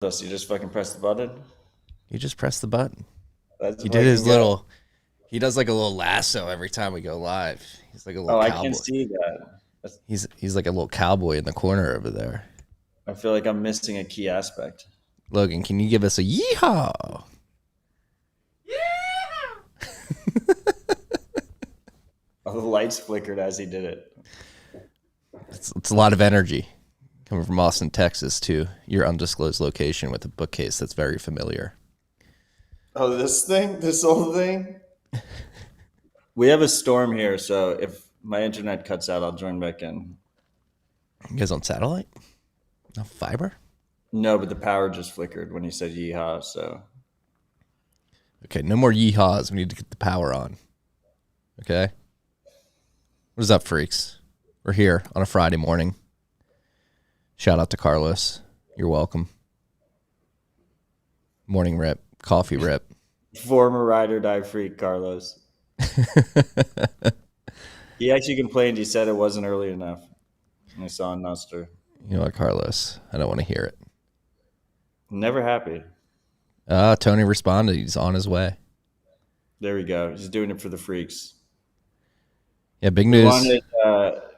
us. You just fucking press the button. You just press the button. That's He did his fucking good. little. He does like a little lasso every time we go live. He's like a little Oh, I can cowboy. see that. He's like a little cowboy in the corner over there. I feel like I'm missing a key aspect. Logan, can you give us a yeehaw? Oh, the lights flickered as he did it. It's a lot of energy coming from Austin, Texas, to your undisclosed location with a bookcase that's very familiar. Oh, this whole thing. We have a storm here, so if my internet cuts out, I'll join back in. You guys on satellite? No fiber? No, but the power just flickered when he said yeehaw. So Okay, no more yeehaws. We need to get the power on. Okay? What is up, freaks? We're here on a Friday morning. Shout out to Carlos. You're welcome. Morning rip. Coffee rip. former ride or die freak Carlos. He actually complained. He said it wasn't early enough. I saw on Nostr. You know what, Carlos? I don't want to hear it. Never happy. Tony responded. He's on his way. There we go. He's doing it for the freaks. Yeah, big news.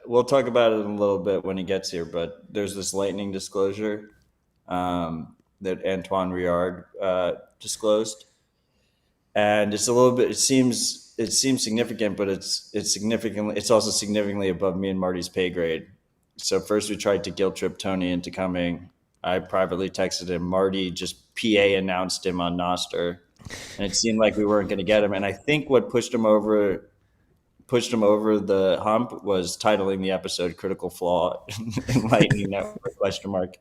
We'll talk about it in a little bit when he gets here, but there's this lightning disclosure that Antoine Riard disclosed. And it's a little bit, it seems significant, but it's also significantly above me and Marty's pay grade. So first we tried to guilt trip Tony into coming. I privately texted him. Marty just PA announced him on Nostr, and it seemed like we weren't going to get him. And I think what pushed him over the hump was titling the episode "Critical Flaw" in Lightning Network ?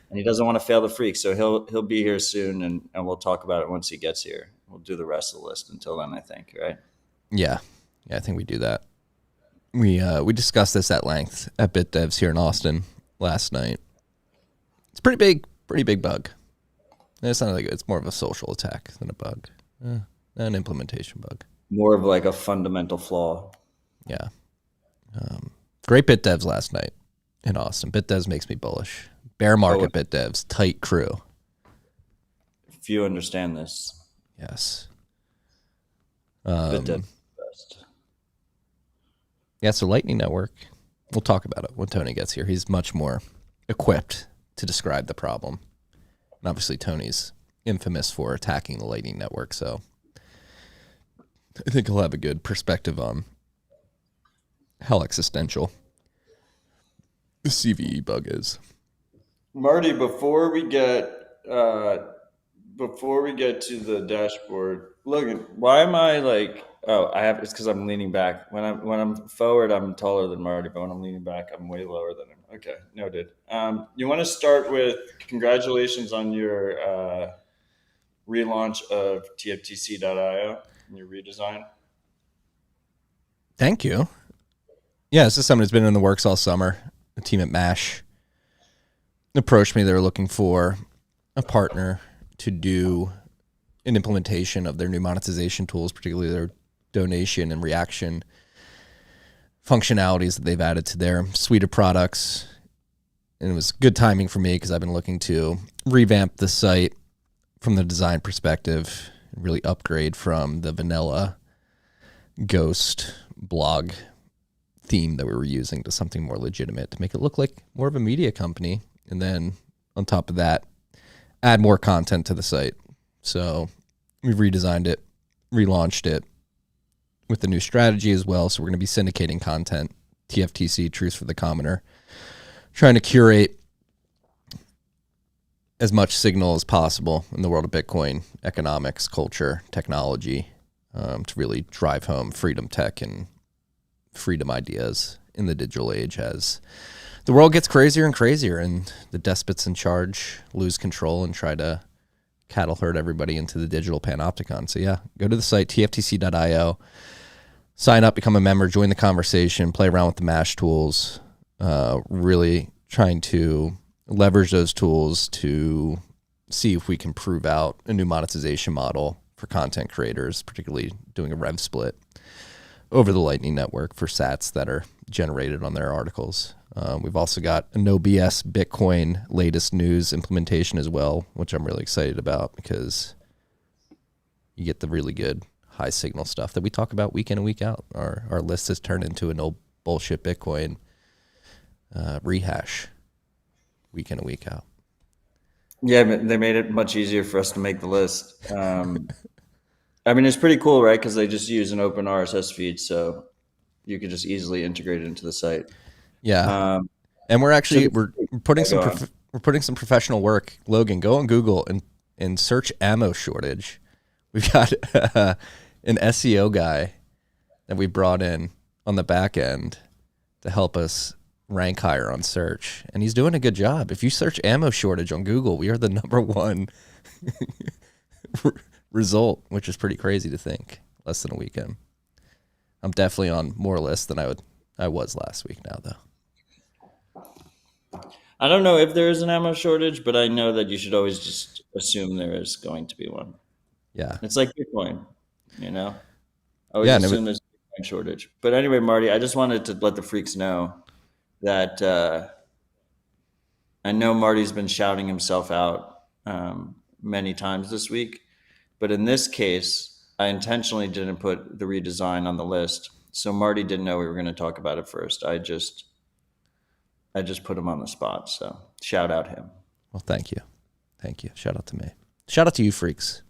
And he doesn't want to fail the freak, so he'll be here soon, and we'll talk about it once he gets here. We'll do the rest of the list until then, I think, right? Yeah, I think we do that. We discussed this at length at BitDevs here in Austin last night. It's pretty big bug. It's not like it's more of a social attack than a bug, an implementation bug. More of like a fundamental flaw. Yeah. Great BitDevs last night in Austin. BitDevs makes me bullish. Bear market BitDevs, tight crew. If you understand this. Yes. BitDevs best. Yeah, so Lightning Network, we'll talk about it when Tony gets here. He's much more equipped to describe the problem. And obviously Tony's infamous for attacking the Lightning Network, so I think he'll have a good perspective on how existential the CVE bug is. Marty, before we get to the dashboard, Logan, why am I like? Oh, it's because I'm leaning back. When I'm forward, I'm taller than Marty, but when I'm leaning back, I'm way lower than him. Okay, noted. You want to start with congratulations on your relaunch of TFTC.io and your redesign. Thank you. Yeah, this is something that's been in the works all summer. The team at MASH approached me. They were looking for a partner to do an implementation of their new monetization tools, particularly their donation and reaction functionalities that they've added to their suite of products. And it was good timing for me because I've been looking to revamp the site from the design perspective, really upgrade from the vanilla ghost blog theme that we were using to something more legitimate to make it look like more of a media company. And then on top of that, add more content to the site. So we've redesigned it, relaunched it with the new strategy as well. So we're going to be syndicating content, TFTC, Truth for the Commoner, trying to curate as much signal as possible in the world of Bitcoin, economics, culture, technology, to really drive home freedom tech and freedom ideas in the digital age as the world gets crazier and crazier and the despots in charge lose control and try to cattle herd everybody into the digital panopticon. So yeah, go to the site, tftc.io, sign up, become a member, join the conversation, play around with the MASH tools, really trying to leverage those tools to see if we can prove out a new monetization model for content creators, particularly doing a rev split over the Lightning Network for sats that are generated on their articles. We've also got a no BS Bitcoin latest news implementation as well, which I'm really excited about because you get the really good high signal stuff that we talk about week in and week out. Our list has turned into an old bullshit Bitcoin rehash week in and week out. Yeah, but they made it much easier for us to make the list. I mean, it's pretty cool, right? Because they just use an open RSS feed, so you could just easily integrate it into the site. Yeah, and we're actually we're putting go on. we're putting some professional work. Logan, go on Google and search ammo shortage. We've got an SEO guy that we brought in on the back end to help us rank higher on search, and he's doing a good job. If you search ammo shortage on Google, we are the #1 result, which is pretty crazy to think. Less than a weekend. I'm definitely on more lists than I was last week now, though. I don't know if there is an ammo shortage, but I know that you should always just assume there is going to be one. Yeah. It's like Bitcoin, you know? Always Yeah, assume there's a Bitcoin shortage. But anyway, Marty, I just wanted to let the freaks know that I know Marty's been shouting himself out many times this week. But in this case, I intentionally didn't put the redesign on the list. So Marty didn't know we were going to talk about it first. I just put him on the spot. So shout out him. Well, thank you. Thank you. Shout out to me. Shout out to you freaks.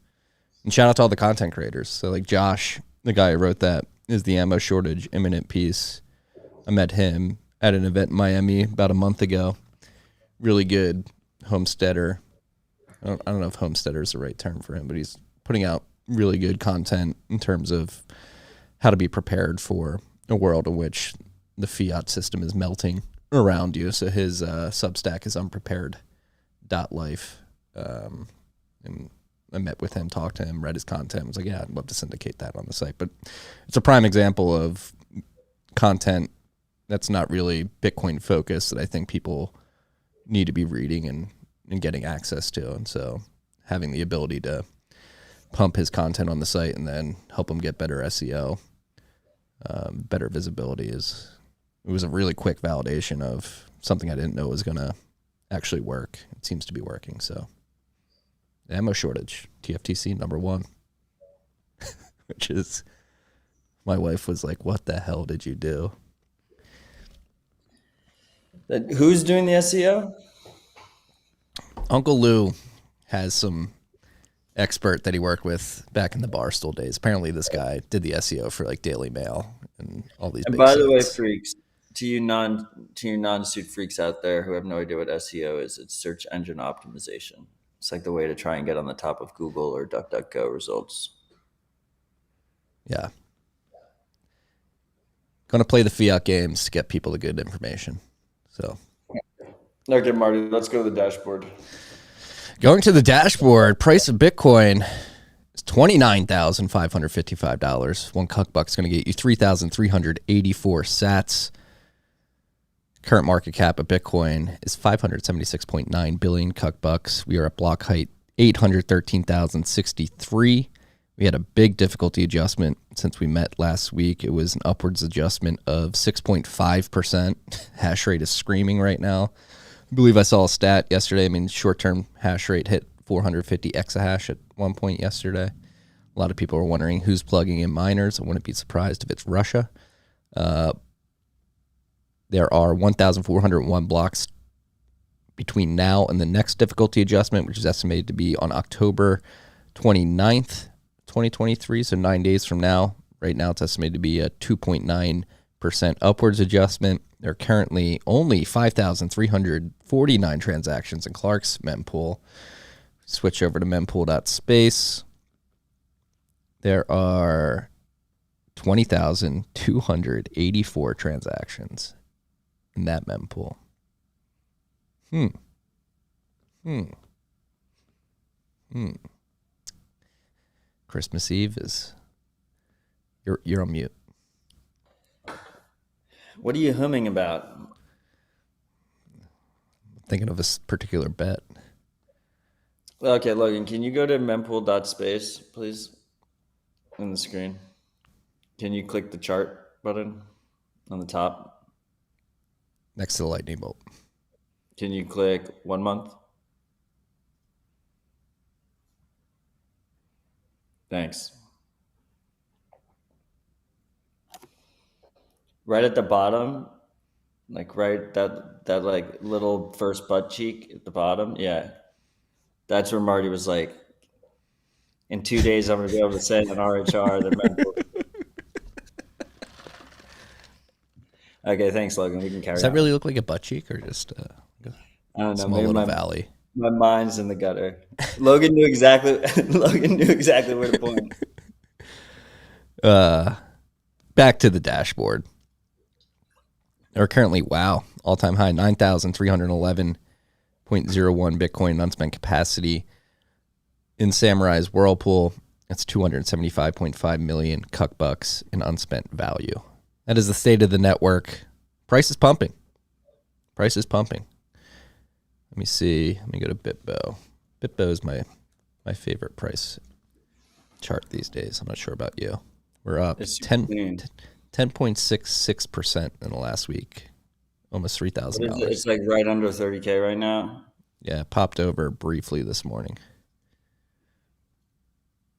And shout out to all the content creators. So like Josh, the guy who wrote that, is the ammo shortage imminent piece. I met him at an event in Miami about a month ago. Really good homesteader. I don't know if homesteader is the right term for him, but he's putting out really good content in terms of how to be prepared for a world in which the fiat system is melting around you. So his Substack is unprepared.life. And I met with him, talked to him, read his content. I was like, yeah, I'd love to syndicate that on the site. But it's a prime example of content that's not really Bitcoin focused that I think people need to be reading and getting access to. And so having the ability to pump his content on the site and then help him get better SEO, better visibility it was a really quick validation of something I didn't know was going to actually work. It seems to be working. So ammo shortage, TFTC #1, which is, my wife was like, what the hell did you do? Who's doing the SEO? Uncle Lou has some expert that he worked with back in the Barstool days. Apparently this guy did the SEO for like Daily Mail and all these And big by the way, sites. freaks, to you non-suit freaks out there who have no idea what SEO is, it's search engine optimization. It's like the way to try and get on the top of Google or DuckDuckGo results. Yeah. Going to play the fiat games to get people the good information. So, okay, Marty, let's go to the dashboard. Going to the dashboard, price of Bitcoin is $29,555. One cuck buck's going to get you 3,384 sats. Current market cap of Bitcoin is 576.9 billion cuck bucks. We are at block height 813,063. We had a big difficulty adjustment since we met last week. It was an upwards adjustment of 6.5%. Hash rate is screaming right now. I believe I saw a stat yesterday. I mean, short-term hash rate hit 450 exahash at one point yesterday. A lot of people are wondering who's plugging in miners. I wouldn't be surprised if it's Russia. There are 1,401 blocks between now and the next difficulty adjustment, which is estimated to be on October 29th, 2023, so 9 days from now. Right now, it's estimated to be a 2.9% upwards adjustment. There are currently only 5,349 transactions in Clark's mempool. Switch over to mempool.space. There are 20,284 transactions in that mempool. Christmas Eve is... You're on mute. What are you humming about? Thinking of a particular bet. Okay, Logan, can you go to mempool.space, please? On the screen. Can you click the chart button on the top? Next to the lightning bolt. Can you click 1 month? Thanks. Right at the bottom, like right that like little first butt cheek at the bottom. Yeah. That's where Marty was like, in 2 days I'm gonna be able to send an RHR that mental. Okay, thanks, Logan. We can carry Does that on. really look like a butt cheek or just I don't know. small Maybe little valley? my mind's in the gutter. Logan knew exactly. Logan knew exactly where to point. Back to the dashboard. Or currently, wow, all-time high, 9,311.01 Bitcoin unspent capacity. In Samurai's Whirlpool, that's 275.5 million cuck bucks in unspent value. That is the state of the network. Price is pumping. Price is pumping. Let me see. Let me go to BitBo. BitBo is my favorite price chart these days. I'm not sure about you. We're up 10.66% in the last week. Almost $3,000. It's like right under 30K right now. Yeah, popped over briefly this morning.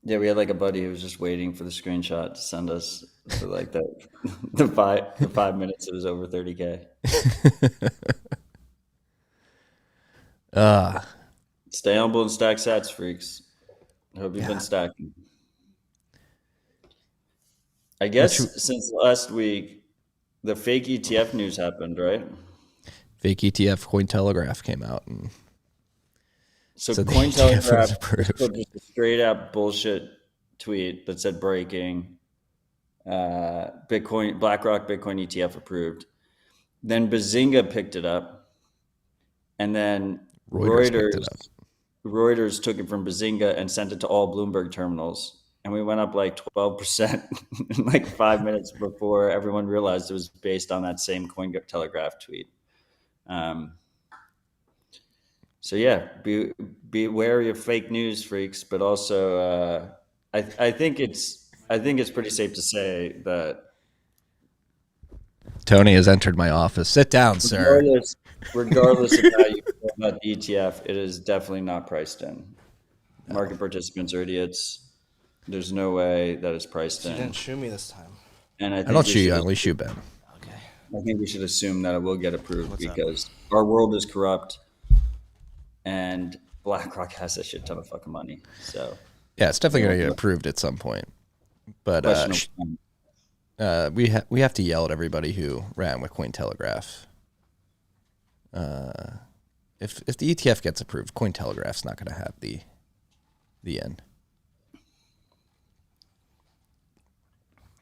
Yeah, we had like a buddy who was just waiting for the screenshot to send us for like the 5 minutes it was over 30K. Stay humble and stack sats, freaks. I hope you've been stacking. I guess since last week, the fake ETF news happened, right? Fake ETF Cointelegraph came out and so said Cointelegraph put just a straight up bullshit tweet that said breaking Bitcoin BlackRock Bitcoin ETF approved. Then Bazinga picked it up, and then Reuters took it from Bazinga and sent it to all Bloomberg terminals, and we went up like 12% in like 5 minutes before everyone realized it was based on that same Cointelegraph tweet. So yeah, be wary of fake news, freaks. But also, I think it's pretty safe to say that Tony has entered my office. Sit down, sir. Regardless of how you feel about the ETF, it is definitely not priced in. Market participants are idiots. There's no way that it's priced in. You didn't shoot me this time. And I don't shoot you. I only shoot Ben. Okay. I think we should assume that it will get approved because our world is corrupt, and BlackRock has a shit ton of fucking money. So yeah, it's definitely going to get approved at some point. But we have to yell at everybody who ran with Cointelegraph. If the ETF gets approved, Cointelegraph's not going to have the end.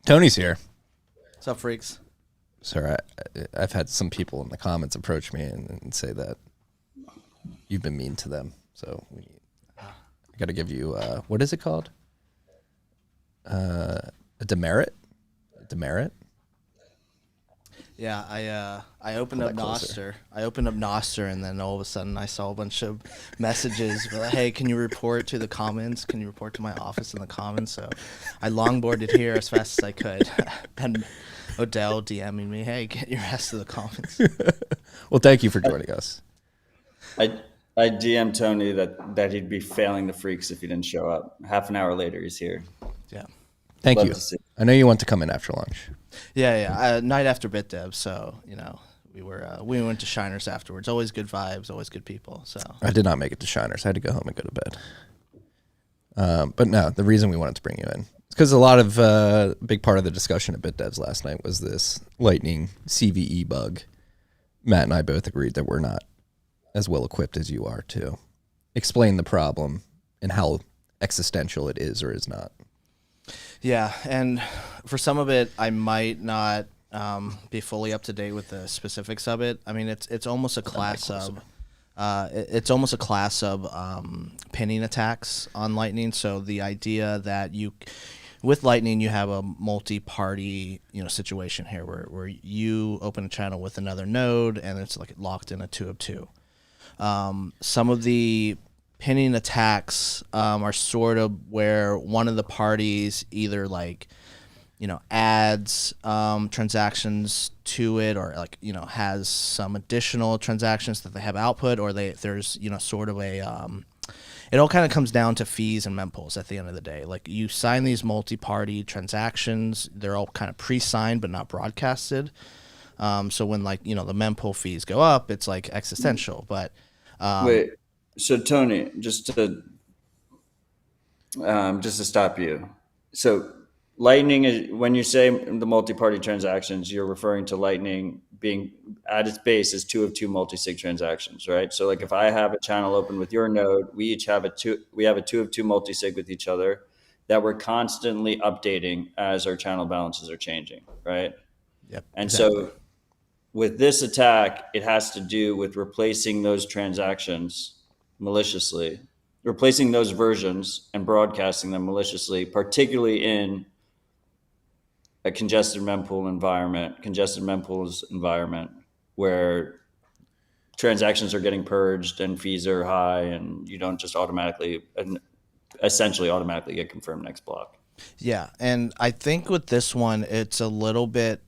Tony's here. What's up, freaks? Sir, I've had some people in the comments approach me and say that you've been mean to them. So I got to give you what is it called? A demerit? A demerit? Yeah, I opened up Nostr. I opened up Nostr, and then all of a sudden I saw a bunch of messages. Like, hey, can you report to the comments? Can you report to my office in the comments? So I longboarded here as fast as I could. And Odell DMing me, hey, get your ass to the comments. Well, thank you for joining us. I DM'd Tony that he'd be failing the freaks if he didn't show up. Half an hour later, he's here. Yeah. Thank you. I know you want to come in after lunch. Yeah. Night after BitDev, so we went to Shiners afterwards. Always good vibes, always good people. So I did not make it to Shiners. I had to go home and go to bed. But no, the reason we wanted to bring you in is because a lot of big part of the discussion at BitDevs last night was this Lightning CVE bug. Matt and I both agreed that we're not as well equipped as you are to explain the problem and how existential it is or is not. Yeah, and for some of it, I might not be fully up to date with the specifics of it. I mean, it's almost a class sub. It's almost a class of pinning attacks on Lightning. So the idea that with Lightning, you have a multi-party situation here where you open a channel with another node and it's like locked in a 2 of 2. Some of the pinning attacks are sort of where one of the parties either like adds transactions to it, or like has some additional transactions that they have output, or there's sort of a it all kind of comes down to fees and mempools at the end of the day. Like you sign these multi-party transactions, they're all kind of pre-signed but not broadcasted. So when the mempool fees go up, it's like existential. But wait, so Tony, just to stop you. So Lightning is, when you say the multi-party transactions, you're referring to Lightning being at its base is 2 of 2 multi-sig transactions, right? So like if I have a channel open with your node, we each have we have a 2 of 2 multi-sig with each other that we're constantly updating as our channel balances are changing, right? Yep. And exactly. so with this attack, it has to do with replacing those transactions maliciously, replacing those versions and broadcasting them maliciously, particularly in a congested mempools environment where transactions are getting purged and fees are high, and you don't just essentially automatically get confirmed next block. Yeah, and I think with this one, it's a little bit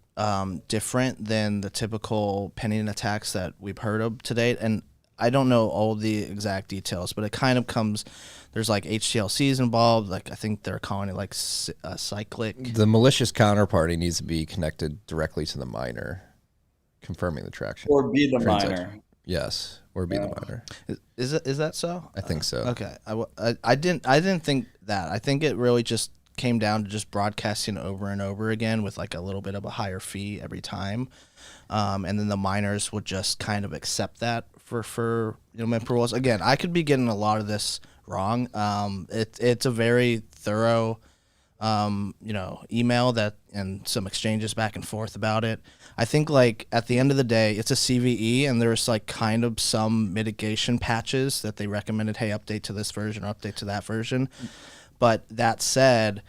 different than the typical penning attacks that we've heard of to date. And I don't know all the exact details, but it kind of comes. There's like HTLCs involved. Like I think they're calling it like cyclic. The malicious counterparty needs to be connected directly to the miner, confirming the traction. Or be the miner. Yes, or be the miner. Is that so? I think so. Okay, I didn't think that. I think it really just came down to just broadcasting over and over again with like a little bit of a higher fee every time, and then the miners would just kind of accept that for member rules. Again, I could be getting a lot of this wrong. It's a very thorough email that and some exchanges back and forth about it. I think like at the end of the day, it's a CVE, and there's like kind of some mitigation patches that they recommended. Hey, update to this version or update to that version. But that said,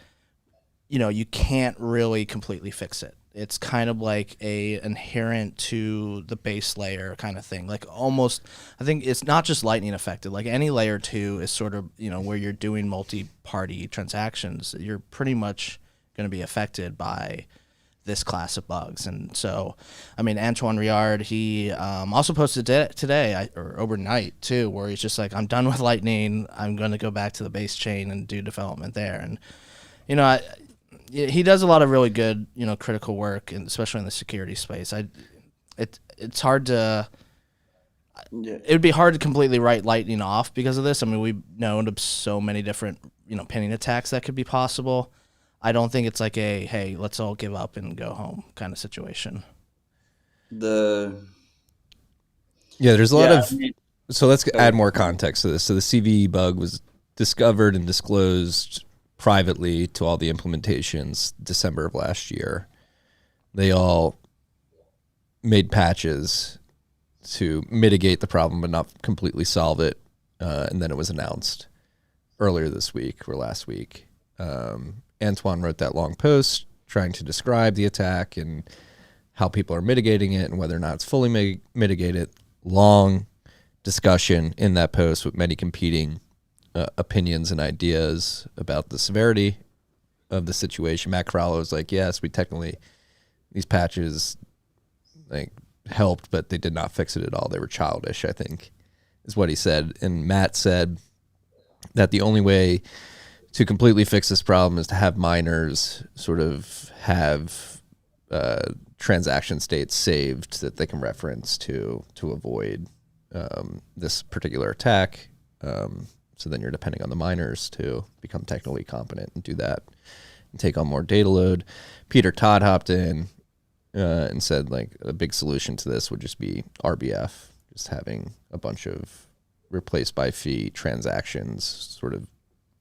you can't really completely fix it. It's kind of like a inherent to the base layer kind of thing. Like almost, I think it's not just Lightning affected. Like any layer 2 is sort of, where you're doing multi-party transactions, you're pretty much going to be affected by this class of bugs. And so, I mean, Unchained RIA, he also posted today or overnight too, where he's just like, I'm done with Lightning. I'm going to go back to the base chain and do development there. And, he does a lot of really good, critical work, and especially in the security space. It's hard to. It would be hard to completely write Lightning off because of this. I mean, we've known of so many different, pinning attacks that could be possible. I don't think it's like a hey, let's all give up and go home kind of situation. There's a lot of. So let's add more context to this. So the CVE bug was discovered and disclosed privately to all the implementations December of last year. They all made patches to mitigate the problem but not completely solve it, and then it was announced earlier this week or last week. Antoine wrote that long post trying to describe the attack and how people are mitigating it and whether or not it's fully mitigated. Long discussion in that post with many competing opinions and ideas about the severity of the situation. Matt Corallo was like, yes, these patches helped, but they did not fix it at all. They were childish, I think, is what he said. And Matt said that the only way to completely fix this problem is to have miners sort of have transaction states saved that they can reference to avoid this particular attack. So then you're depending on the miners to become technically competent and do that and take on more data load. Peter Todd hopped in and said like a big solution to this would just be RBF, just having a bunch of replaced by fee transactions sort of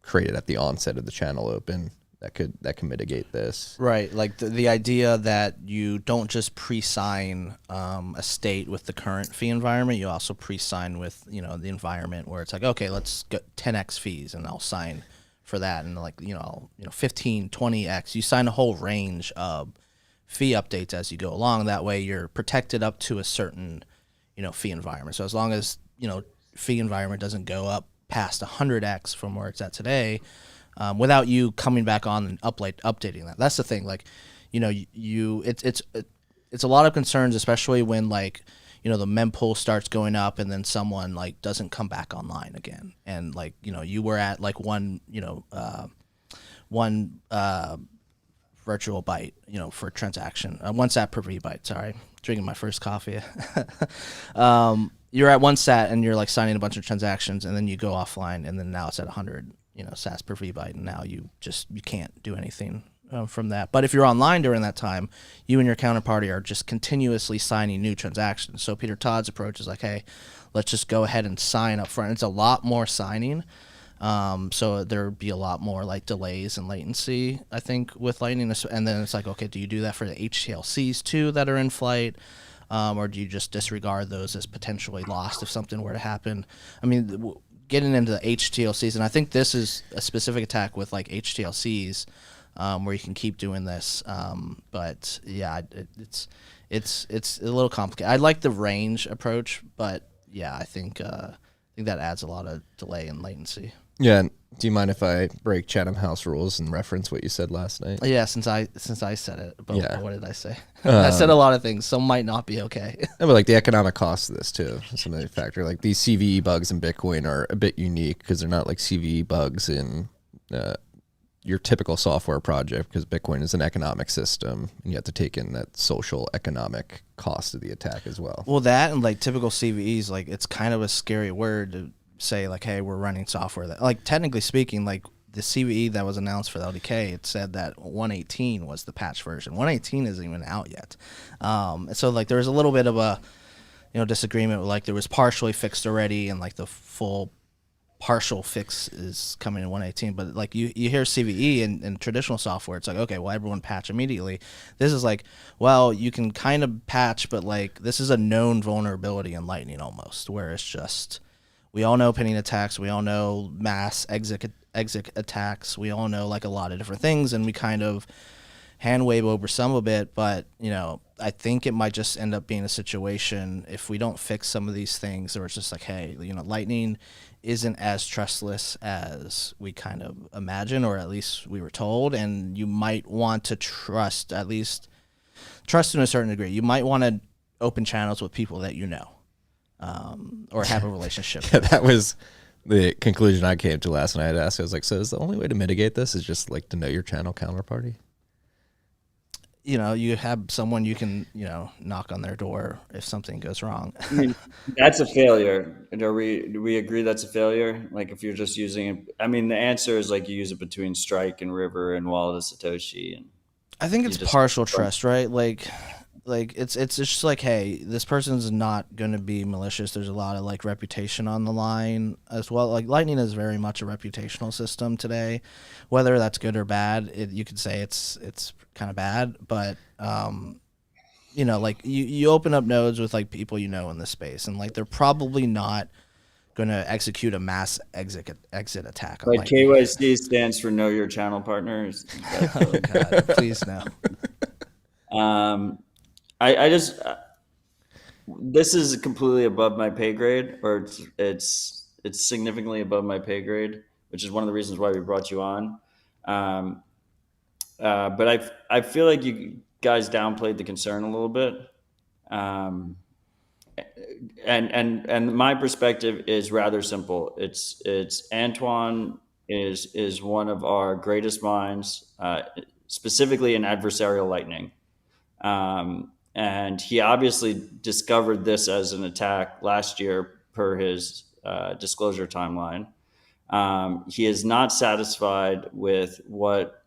created at the onset of the channel open that can mitigate this. Right, like the idea that you don't just pre-sign a state with the current fee environment, you also pre-sign with the environment where it's like, okay, let's get 10x fees, and I'll sign for that, and 15, 20x. You sign a whole range of fee updates as you go along. That way, you're protected up to a certain fee environment. So as long as fee environment doesn't go up past 100x from where it's at today, without you coming back on and updating that. That's the thing. Like, it's a lot of concerns, especially when like, the mempool starts going up and then someone like doesn't come back online again. And like, you were at like one virtual byte, for transaction, 1 sat per V byte. Sorry, drinking my first coffee. You're at 1 sat and you're like signing a bunch of transactions, and then you go offline, and then now it's at 100, sats per V byte, and now you can't do anything from that. But if you're online during that time, you and your counterparty are just continuously signing new transactions. So Peter Todd's approach is like, hey, let's just go ahead and sign up front. It's a lot more signing. So there'd be a lot more like delays and latency, I think, with Lightning. And then it's like, okay, do you do that for the HTLCs too that are in flight? Or do you just disregard those as potentially lost if something were to happen? I mean, getting into the HTLCs, and I think this is a specific attack with like HTLCs, where you can keep doing this. But yeah, it's a little complicated. I like the range approach, but yeah, I think that adds a lot of delay and latency. Yeah. Do you mind if I break Chatham House rules and reference what you said last night? Yeah, since I said it. But Yeah. what did I say? I said a lot of things. Some might not be okay. Yeah, but like the economic cost of this too, something to factor. Like these CVE bugs in Bitcoin are a bit unique because they're not like CVE bugs in your typical software project, because Bitcoin is an economic system and you have to take in that social economic cost of the attack as well. Well, that and like typical CVEs, like it's kind of a scary word to say like, hey, we're running software that, like, technically speaking, like the CVE that was announced for the LDK, it said that 118 was the patch version. 118 isn't even out yet. So like there was a little bit of a disagreement with like there was partially fixed already and like the full partial fix is coming in 118. But like you hear CVE in traditional software, it's like, okay, well, everyone patch immediately. This is like, well, you can kind of patch, but like this is a known vulnerability in Lightning almost, where it's just, we all know pinning attacks, we all know mass exit attacks, we all know like a lot of different things, and we kind of hand wave over some of it. But I think it might just end up being a situation if we don't fix some of these things, or it's just like, hey, Lightning isn't as trustless as we kind of imagine, or at least we were told, and you might want to trust to a certain degree. You might want to open channels with people that or have a relationship Yeah, with. that was the conclusion I came to last night. I asked, I was like, so is the only way to mitigate this is just like to know your channel counterparty? You have someone you can, knock on their door if something goes wrong. I mean, that's a failure. Do we agree that's a failure? Like if you're just using it, I mean, the answer is like you use it between Strike and River and Wallet of Satoshi. And I think it's partial trust, right? Like it's just like, hey, this person's not going to be malicious. There's a lot of like reputation on the line as well. Like Lightning is very much a reputational system today, whether that's good or bad. You could say it's kind of bad, but like you open up nodes with like people in this space, and like they're probably not going to execute a mass exit attack. Like KYC stands for Know Your Channel Partners. Oh God, please no. I just this is completely above my pay grade, or it's significantly above my pay grade, which is one of the reasons why we brought you on. But I feel like you guys downplayed the concern a little bit. And my perspective is rather simple. It's Antoine is one of our greatest minds, specifically in adversarial Lightning. And he obviously discovered this as an attack last year per his disclosure timeline. He is not satisfied with what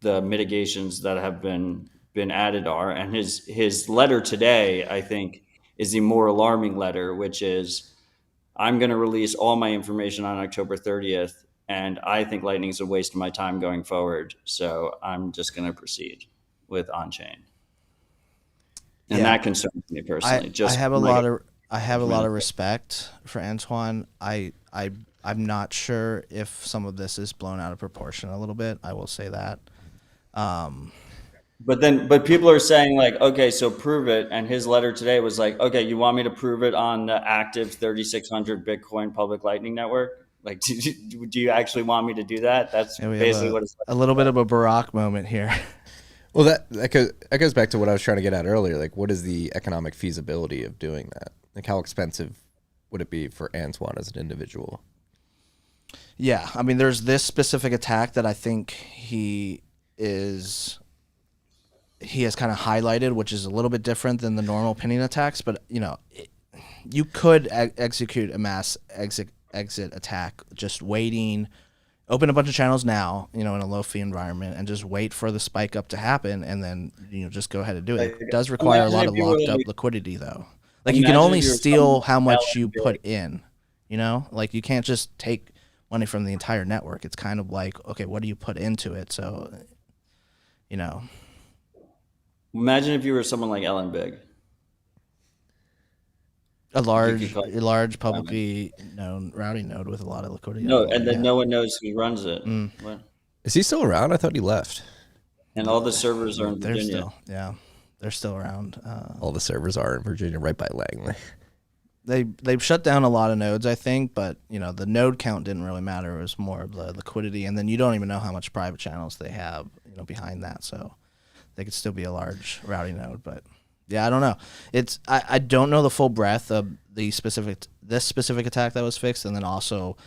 the mitigations that have been added are. And his letter today, I think, is the more alarming letter, which is, I'm going to release all my information on October 30th, and I think Lightning is a waste of my time going forward. So I'm just going to proceed with Unchained. And that concerns me personally. I have a lot of respect for Antoine. I'm not sure if some of this is blown out of proportion a little bit. I will say that. But people are saying like, okay, so prove it. And his letter today was like, okay, you want me to prove it on the active 3,600 Bitcoin public Lightning network? Like, do you actually want me to do that? That's Yeah, we basically have what it's a little bit of a Barack moment here. Well, that goes back to what I was trying to get at earlier. Like, what is the economic feasibility of doing that? Like, how expensive would it be for Antoine as an individual? Yeah, I mean, there's this specific attack that I think he has kind of highlighted, which is a little bit different than the normal pinning attacks. But you could execute a mass exit attack, just waiting. Open a bunch of channels now, in a low fee environment, and just wait for the spike up to happen, and then just go ahead and do it. It does require a lot of locked up liquidity, though. Like, you can only steal how much you put in. Like, you can't just take money from the entire network. It's kind of like, okay, what do you put into it? So, Imagine if you were someone like Ellen Big. a large publicly known routing node with a lot of liquidity. No, and then no one knows who runs it. What? Is he still around? I thought he left. And all the servers are in Virginia. They're still around. All the servers are in Virginia, right by Langley. They've shut down a lot of nodes, I think, but the node count didn't really matter. It was more of the liquidity, and then you don't even know how much private channels they have, behind that. So they could still be a large routing node, but yeah, I don't know. I don't know the full breadth of this specific attack that was fixed, and then also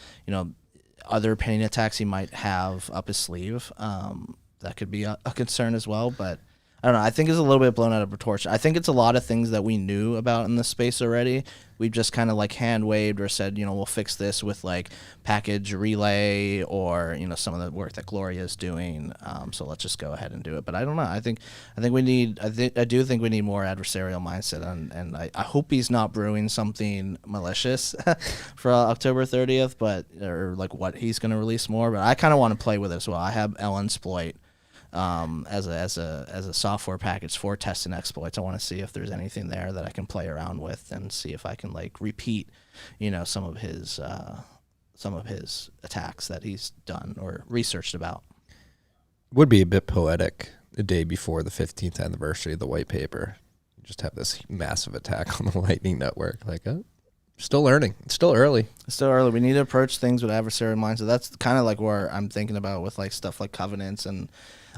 other pinning attacks he might have up his sleeve. That could be a concern as well, but I don't know. I think it's a little bit blown out of proportion. I think it's a lot of things that we knew about in this space already. We've just kind of like hand waved or said, we'll fix this with like package relay or some of the work that Gloria is doing. So let's just go ahead and do it. But I don't know. I do think we need more adversarial mindset, and I hope he's not brewing something malicious for October 30th, or like what he's going to release more. But I kind of want to play with it as well. I have Exploit as a software package for testing exploits. I want to see if there's anything there that I can play around with and see if I can like repeat, some of his attacks that he's done or researched about. Would be a bit poetic the day before the 15th anniversary of the white paper. Just have this massive attack on the Lightning Network. Like, still learning. It's still early. We need to approach things with adversarial mindset. That's kind of like where I'm thinking about with like stuff like covenants and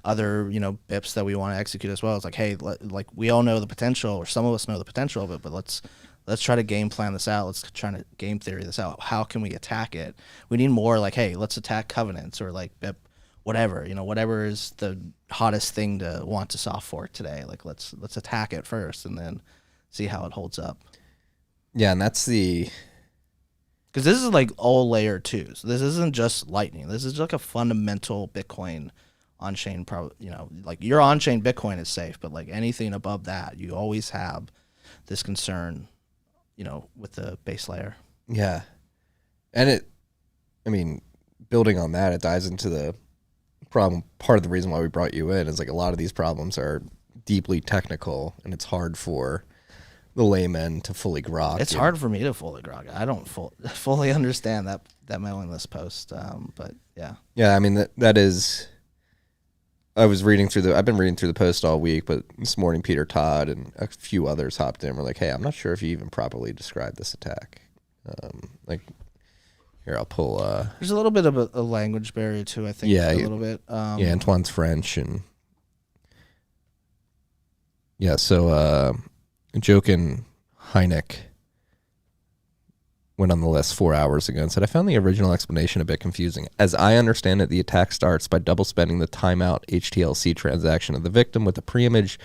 other BIPs that we want to execute as well. It's like, hey, like we all know the potential, or some of us know the potential of it, but let's try to game plan this out. Let's try to game theory this out. How can we attack it? We need more like, hey, let's attack covenants or like BIP, whatever whatever is the hottest thing to want to soft fork today. Like let's attack it first and then see how it holds up. Yeah, and that's because this is like all layer 2s. This isn't just Lightning. This is like a fundamental Bitcoin on-chain. Like your on-chain Bitcoin is safe, but like anything above that, you always have this concern, with the base layer. Yeah, and building on that, it dives into the problem. Part of the reason why we brought you in is like a lot of these problems are deeply technical, and it's hard for the layman to fully grok. It's hard for me to fully grok. I don't fully understand that mailing list post, but yeah. Yeah, I mean that is. I've been reading through the post all week, but this morning Peter Todd and a few others hopped in and were like, "Hey, I'm not sure if you even properly described this attack." Here I'll pull. There's a little bit of a language barrier too. I think. Yeah, a little bit. Antoine's French and yeah. So Jochen Heineck went on the list 4 hours ago and said, I found the original explanation a bit confusing. As I understand it, the attack starts by double spending the timeout HTLC transaction of the victim with a pre-image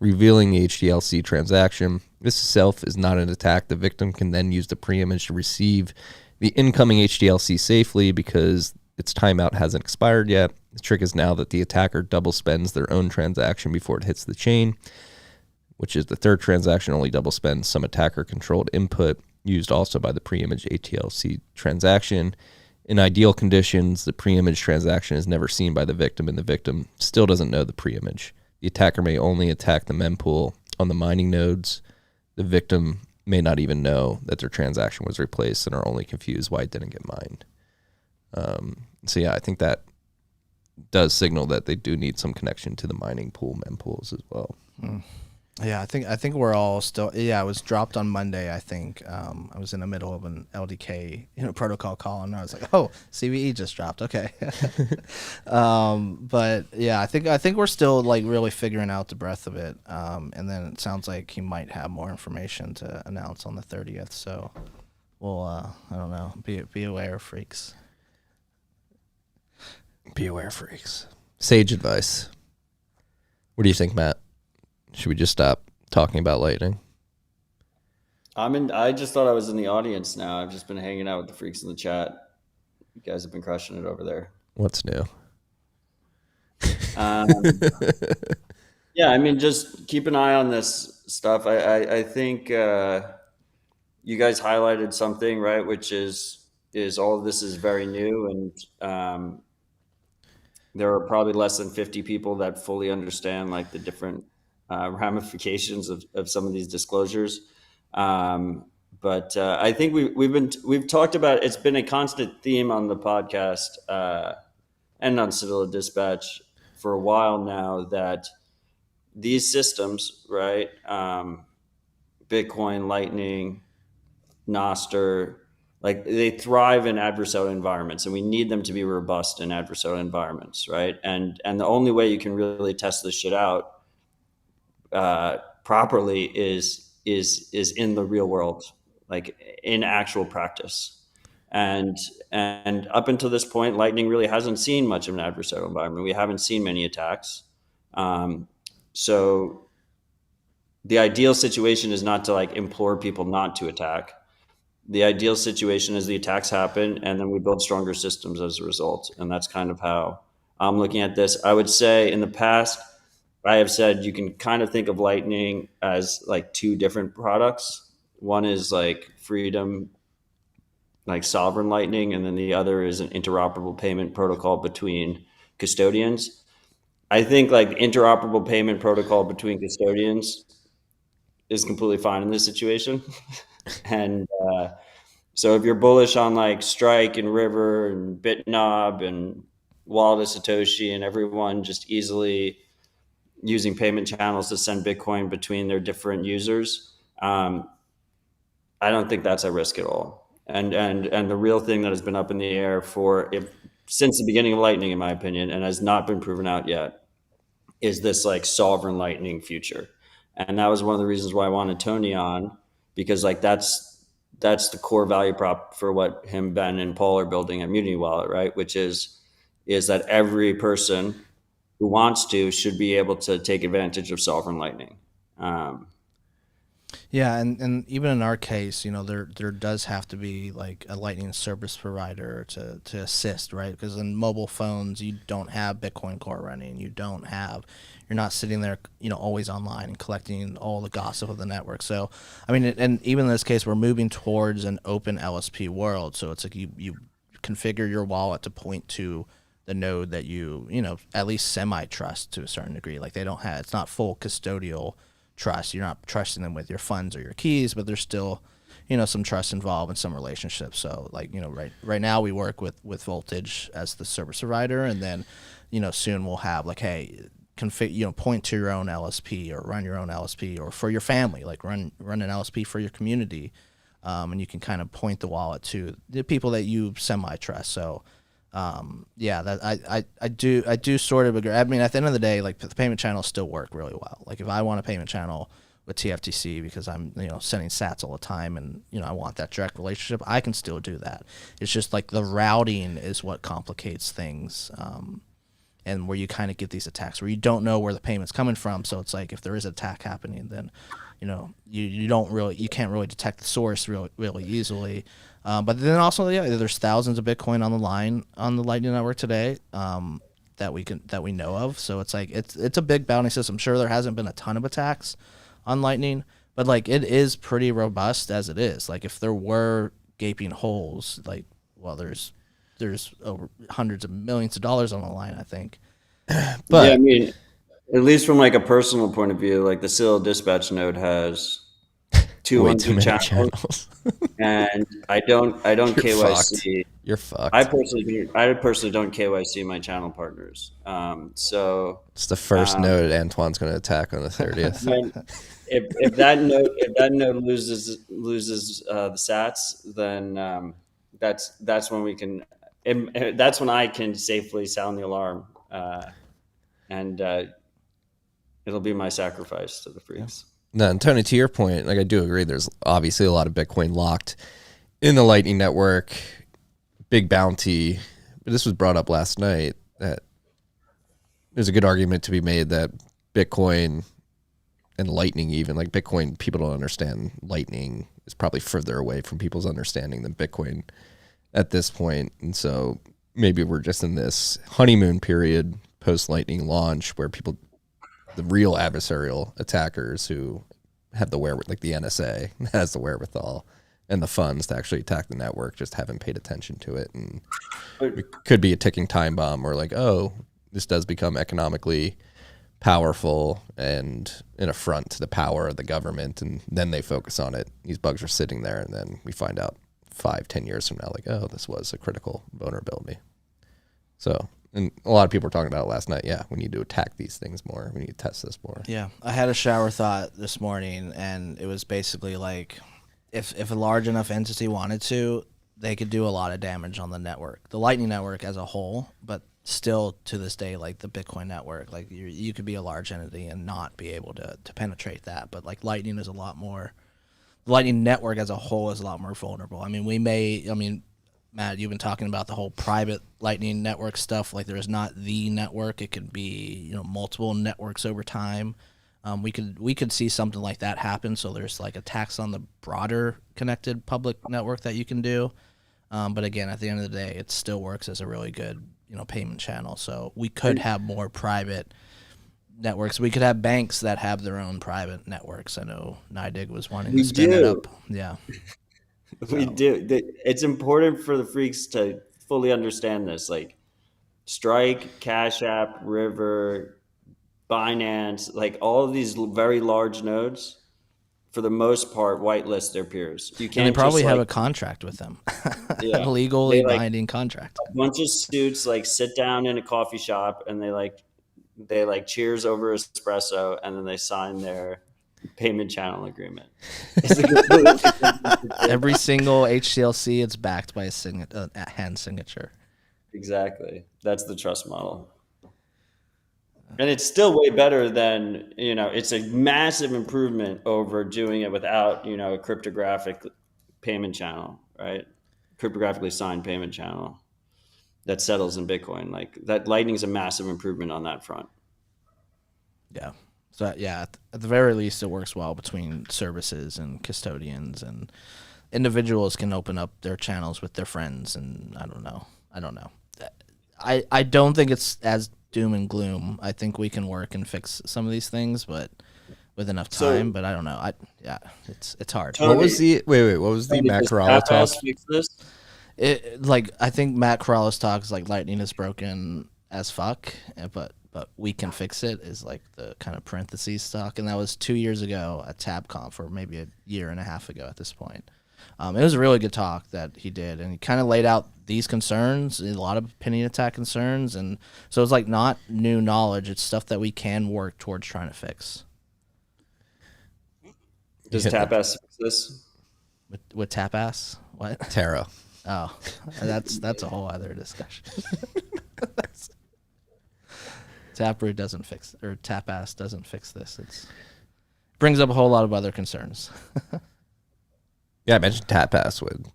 revealing the HTLC transaction. This itself is not an attack. The victim can then use the pre-image to receive the incoming HTLC safely because its timeout hasn't expired yet. The trick is now that the attacker double spends their own transaction before it hits the chain, which is the third transaction only double spends some attacker-controlled input used also by the pre-image HTLC transaction. In ideal conditions, the pre-image transaction is never seen by the victim, and the victim still doesn't know the pre-image. The attacker may only attack the mempool on the mining nodes. The victim may not even know that their transaction was replaced and are only confused why it didn't get mined. So yeah, I think that does signal that they do need some connection to the mining pool mempools as well. Yeah, I think we're all still. Yeah, it was dropped on Monday. I think I was in the middle of an LDK protocol call, and I was like, "Oh, CVE just dropped." Okay, but yeah, I think we're still like really figuring out the breadth of it. And then it sounds like he might have more information to announce on the 30th. So we'll I don't know. Be aware, freaks. Be aware, freaks. Sage advice. What do you think, Matt? Should we just stop talking about Lightning? I just thought I was in the audience now. I've just been hanging out with the freaks in the chat. You guys have been crushing it over there. What's new? Yeah, I mean, just keep an eye on this stuff. I think you guys highlighted something, right? Which is all of this is very new, and there are probably less than 50 people that fully understand like the different ramifications of some of these disclosures. But I think we've talked about, it's been a constant theme on the podcast and on Citadel Dispatch for a while now, that these systems, right? Bitcoin, Lightning, Nostr, like they thrive in adversarial environments, and we need them to be robust in adversarial environments, right? And the only way you can really test this shit out properly is in the real world, like in actual practice. And up until this point, Lightning really hasn't seen much of an adversarial environment. We haven't seen many attacks. So the ideal situation is not to like implore people not to attack. The ideal situation is the attacks happen, and then we build stronger systems as a result. And that's kind of how I'm looking at this. I would say in the past, I have said you can kind of think of Lightning as like two different products. One is like freedom, like sovereign Lightning, and then the other is an interoperable payment protocol between custodians. I think like interoperable payment protocol between custodians is completely fine in this situation. And so if you're bullish on like Strike and River and BitNob and Wallet of Satoshi and everyone just easily using payment channels to send Bitcoin between their different users, I don't think that's a risk at all. And the real thing that has been up in the air since the beginning of Lightning, in my opinion, and has not been proven out yet, is this like sovereign Lightning future. And that was one of the reasons why I wanted Tony on, because like that's the core value prop for what him, Ben, and Paul are building at Mutiny Wallet, right? Which is that every person who wants to should be able to take advantage of sovereign Lightning. Yeah, and even in our case, there does have to be like a Lightning service provider to assist, right? Because in mobile phones, you don't have Bitcoin Core running. You're not sitting there, always online and collecting all the gossip of the network. So, I mean, and even in this case, we're moving towards an open LSP world. So it's like you configure your wallet to point to the node that you at least semi-trust to a certain degree. Like it's not full custodial trust. You're not trusting them with your funds or your keys, but there's still, some trust involved in some relationships. So like, right now we work with Voltage as the service provider, and then, soon we'll have like, hey, point to your own LSP or run your own LSP, or for your family, like run an LSP for your community. And you can kind of point the wallet to the people that you semi-trust. So, that I do sort of agree. I mean, at the end of the day, like the payment channels still work really well. Like if I want a payment channel with TFTC because I'm sending sats all the time, and I want that direct relationship, I can still do that. It's just like the routing is what complicates things, and where you kind of get these attacks where you don't know where the payment's coming from. So it's like if there is an attack happening, then you can't really detect the source really easily. But then also, there's thousands of Bitcoin on the line on the Lightning Network today that we know of. So it's like it's a big bounty system. Sure, there hasn't been a ton of attacks on Lightning, but like it is pretty robust as it is. Like if there were gaping holes, like there's over hundreds of millions of dollars on the line, I think. But yeah, I mean, at least from like a personal point of view, like the Citadel Dispatch node has Way too 200 many channels, channels. and I don't You're KYC. You're fucked. I personally don't KYC my channel partners. So It's the first node Antoine's going to attack on the 30th. when, if that node loses the Sats, then that's when we can. That's when I can safely sound the alarm, and it'll be my sacrifice to the freaks. No, and Tony, to your point, like I do agree. There's obviously a lot of Bitcoin locked in the Lightning Network, big bounty. But this was brought up last night that there's a good argument to be made that Bitcoin and Lightning, even like Bitcoin, people don't understand. Lightning is probably further away from people's understanding than Bitcoin at this point. And so maybe we're just in this honeymoon period post Lightning launch where people, the real adversarial attackers who have the wherewithal, like the NSA has the wherewithal and the funds to actually attack the network, just haven't paid attention to it. And it could be a ticking time bomb or like, oh, this does become economically powerful and an affront to the power of the government. And then they focus on it. These bugs are sitting there. And then we find out 5-10 years from now, like, oh, this was a critical vulnerability. So, and a lot of people were talking about it last night. Yeah, we need to attack these things more. We need to test this more. Yeah, I had a shower thought this morning, and it was basically like, if a large enough entity wanted to, they could do a lot of damage on the network, the Lightning Network as a whole, but still to this day, like the Bitcoin network, like you could be a large entity and not be able to penetrate that. But like Lightning is a lot more, the Lightning Network as a whole is a lot more vulnerable. I mean, Matt, you've been talking about the whole private Lightning Network stuff. Like there's not the network. It could be, multiple networks over time. We could see something like that happen. So there's like attacks on the broader connected public network that you can do. But again, at the end of the day, it still works as a really good, payment channel. So we could have more private networks. We could have banks that have their own private networks. I know NYDIG was wanting to spin it up. Yeah. We do. It's important for the freaks to fully understand this. Like Strike, Cash App, River, Binance, like all of these very large nodes, for the most part, whitelist their peers. You can't. And they probably have a contract with them, yeah. a legally binding contract. A bunch of suits like sit down in a coffee shop and they cheers over espresso and then they sign their payment channel agreement. Every single HCLC, it's backed by a hand signature. Exactly. That's the trust model. And it's still way better than, it's a massive improvement over doing it without, a cryptographic payment channel, right? Cryptographically signed payment channel that settles in Bitcoin. Like that Lightning's a massive improvement on that front. Yeah. So yeah, at the very least, it works well between services and custodians, and individuals can open up their channels with their friends. And I don't know. I don't think it's as doom and gloom. I think we can work and fix some of these things, but with enough time. But I don't know. It's hard. What was the What was the Matt Corral talk? I think Matt Corral's talk is like Lightning is broken as fuck, but we can fix it is like the kind of parentheses talk, and that was 2 years ago at TabConf, or maybe a year and a half ago at this point. It was a really good talk that he did, and he kind of laid out these concerns, a lot of opinion attack concerns, and so it's like not new knowledge, it's stuff that we can work towards trying to fix. Does TapAss fix this? With TapAss? What? Taro. Oh, that's a whole other discussion. Taproot doesn't fix, or TapAss doesn't fix this. It brings up a whole lot of other concerns. Yeah, I mentioned TapAss would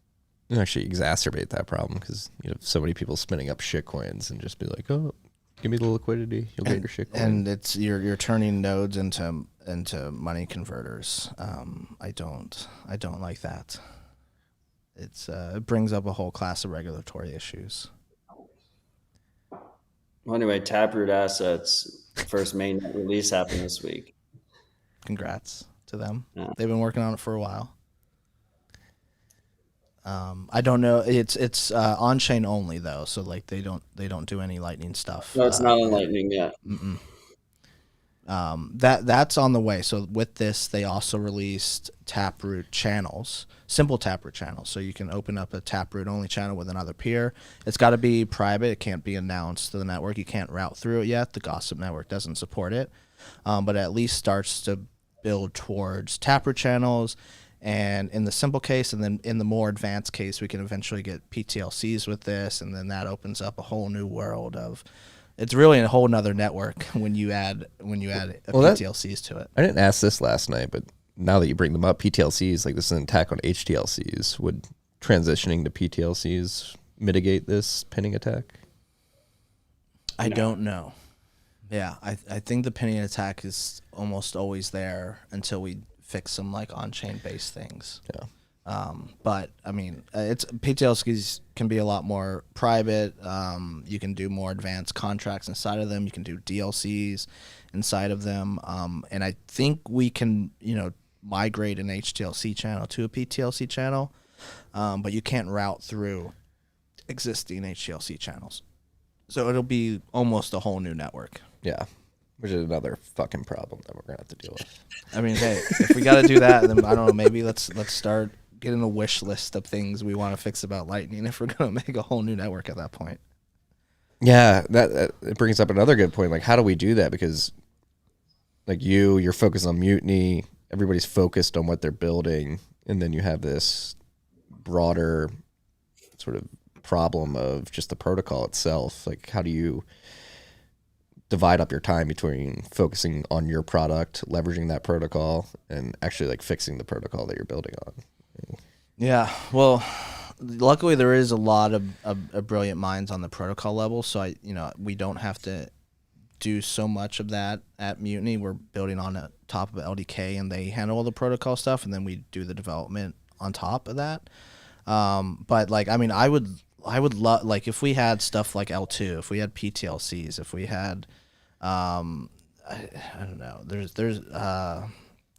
actually exacerbate that problem because you have so many people spinning up shit coins and just be like, oh, give me the liquidity, you'll get your shit coin. And it's you're turning nodes into money converters. I don't like that. It brings up a whole class of regulatory issues. Well, anyway, Taproot Assets first mainnet release happened this week. Congrats to them. Yeah. They've been working on it for a while. I don't know. It's on chain only though, so like they don't do any Lightning stuff. No, it's not on Lightning yet. That's on the way. So with this, they also released Taproot channels, simple Taproot channels. So you can open up a Taproot only channel with another peer. It's got to be private. It can't be announced to the network. You can't route through it yet. The Gossip network doesn't support it, but it at least starts to build towards Taproot channels. And in the simple case, and then in the more advanced case, we can eventually get PTLCs with this, and then that opens up a whole new world of. It's really a whole nother network when you add PTLCs to it. I didn't ask this last night, but now that you bring them up, PTLCs, like this is an attack on HTLCs. Would transitioning to PTLCs mitigate this pinning attack? I don't know. Yeah, I think the pinning attack is almost always there until we fix some like on-chain based things. Yeah. But I mean, it's PTLCs can be a lot more private. You can do more advanced contracts inside of them. You can do DLCs inside of them. And I think we can, migrate an HTLC channel to a PTLC channel. But you can't route through existing HTLC channels. So it'll be almost a whole new network. Yeah. Which is another fucking problem that we're gonna have to deal with. I mean, hey, if we got to do that, then I don't know. Maybe let's start getting a wish list of things we want to fix about Lightning if we're gonna make a whole new network at that point. Yeah, that it brings up another good point. Like, how do we do that? Because, like, you're focused on Mutiny. Everybody's focused on what they're building, and then you have this broader sort of problem of just the protocol itself. Like, how do you divide up your time between focusing on your product, leveraging that protocol, and actually like fixing the protocol that you're building on? Yeah, well, luckily there is a lot of brilliant minds on the protocol level, so we don't have to do so much of that at Mutiny. We're building on the top of LDK, and they handle all the protocol stuff, and then we do the development on top of that. But like, I mean, I would love, like, if we had stuff like L2, if we had PTLCs, if we had, I don't know, there's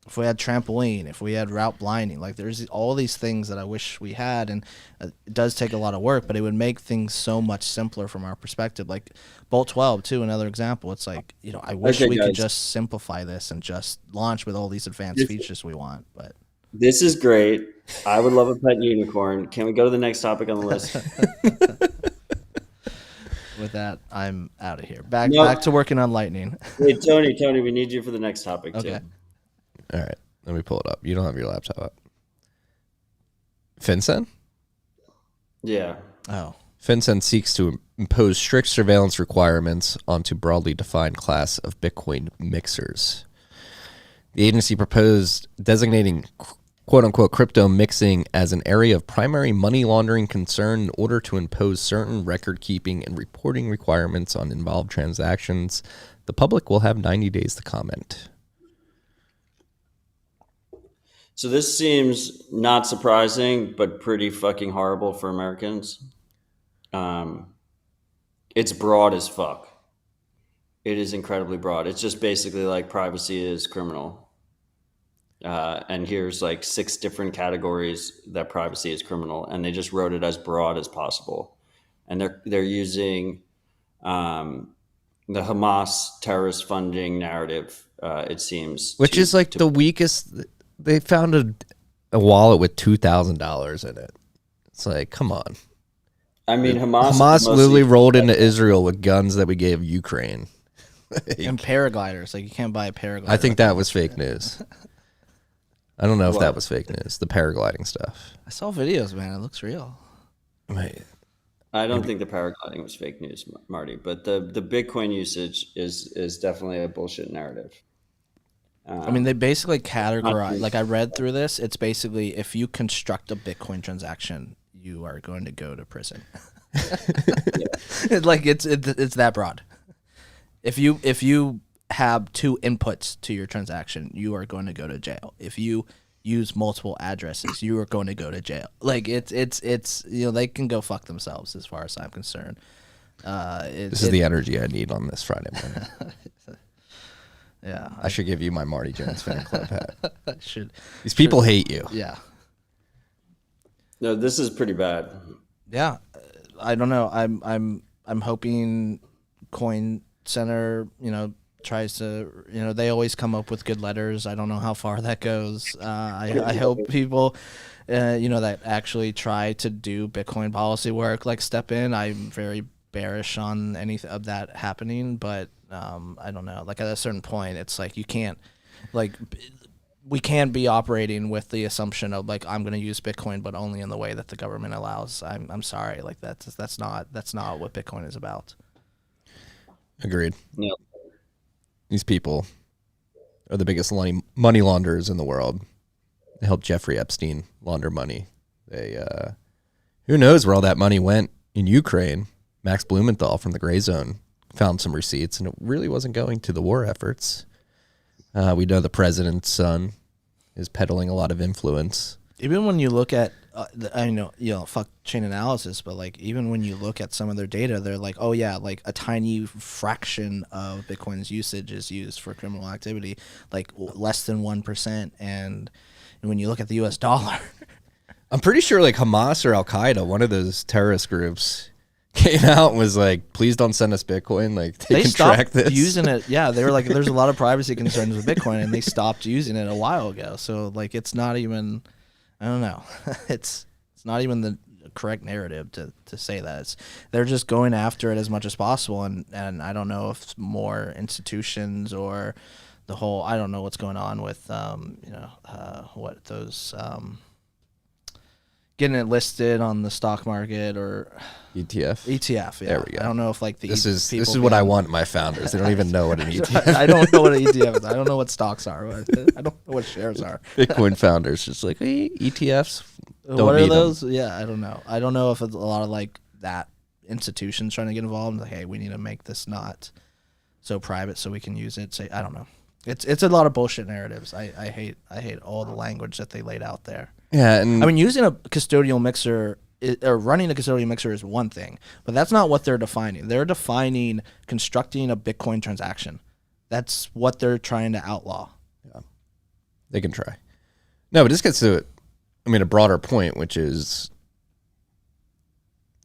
if we had trampoline, if we had route blinding, like there's all these things that I wish we had, and it does take a lot of work, but it would make things so much simpler from our perspective. Like Bolt 12 too, another example. It's like, I wish we could just simplify this and just launch with all these advanced features we want. But this is great. I would love a pet unicorn. Can we go to the next topic on the list? With that, I'm out of here. Back to working on Lightning. Wait, Tony, we need you for the next topic too. All right, let me pull it up. You don't have your laptop up. FinCEN? Yeah. Oh. FinCEN seeks to impose strict surveillance requirements onto broadly defined class of Bitcoin mixers. The agency proposed designating quote-unquote crypto mixing as an area of primary money laundering concern in order to impose certain record-keeping and reporting requirements on involved transactions. The public will have 90 days to comment. So this seems not surprising, but pretty fucking horrible for Americans. It's broad as fuck. It is incredibly broad. It's just basically like privacy is criminal. And here's like 6 different categories that privacy is criminal, and they just wrote it as broad as possible. And they're using the Hamas terrorist funding narrative, it seems. Which is like the weakest. They found a wallet with $2,000 in it. It's like, come on. I mean, Hamas literally rolled into Israel with guns that we gave Ukraine. And paragliders. Like, you can't buy a paraglider. I think that was fake news. I don't know if that was fake news, the paragliding stuff. I saw videos, man. It looks real. Right. I don't think the paragliding was fake news, Marty, but the Bitcoin usage is definitely a bullshit narrative. I mean, they basically categorize, like I read through this, it's basically if you construct a Bitcoin transaction, you are going to go to prison. Like it's that broad. If you have 2 inputs to your transaction, you are going to go to jail. If you use multiple addresses, you are going to go to jail. Like it's they can go fuck themselves as far as I'm concerned. This is the energy I need on this Friday morning. Yeah, I should give you my Marty Jones fan club hat. These people people hate you. Yeah. No, this is pretty bad. Yeah, I don't know. I'm hoping Coin Center, tries to, they always come up with good letters. I don't know how far that goes. I hope people, that actually try to do Bitcoin policy work, like step in. I'm very bearish on any of that happening, but I don't know. Like at a certain point, it's like you can't, like, we can't be operating with the assumption of like I'm going to use Bitcoin, but only in the way that the government allows. I'm sorry, like that's not what Bitcoin is about. Agreed. Yeah. These people are the biggest money launderers in the world. They helped Jeffrey Epstein launder money. They, who knows where all that money went in Ukraine? Max Blumenthal from the Gray Zone found some receipts, and it really wasn't going to the war efforts. We know the president's son is peddling a lot of influence. Even when you look at, fuck chain analysis, but like even when you look at some of their data, they're like, oh yeah, like a tiny fraction of Bitcoin's usage is used for criminal activity, like less than 1%. And when you look at the US dollar, I'm pretty sure like Hamas or Al Qaeda, one of those terrorist groups, came out and was like, please don't send us Bitcoin. Like they can track this. Using it. Yeah, they were like, there's a lot of privacy concerns with Bitcoin, and they stopped using it a while ago. So like, it's not even, I don't know, it's not even the correct narrative to say that. They're just going after it as much as possible, and I don't know if more institutions or the whole, I don't know what's going on with what those getting it listed on the stock market or ETF. Yeah, there we go. I don't know if like this is what I want in my founders. They don't even know what an ETF. I don't know what an ETF is. I don't know what stocks are. I don't know what shares are. Bitcoin founders just like, hey, ETFs. What are those? Yeah, I don't know. I don't know if it's a lot of like that institutions trying to get involved. Like, hey, we need to make this not so private so we can use it. Say, I don't know. It's a lot of bullshit narratives. I hate all the language that they laid out there. Yeah, and I mean, using a custodial mixer or running a custodial mixer is one thing, but that's not what they're defining. They're defining constructing a Bitcoin transaction. That's what they're trying to outlaw. Yeah, they can try. No, but this gets to, a broader point, which is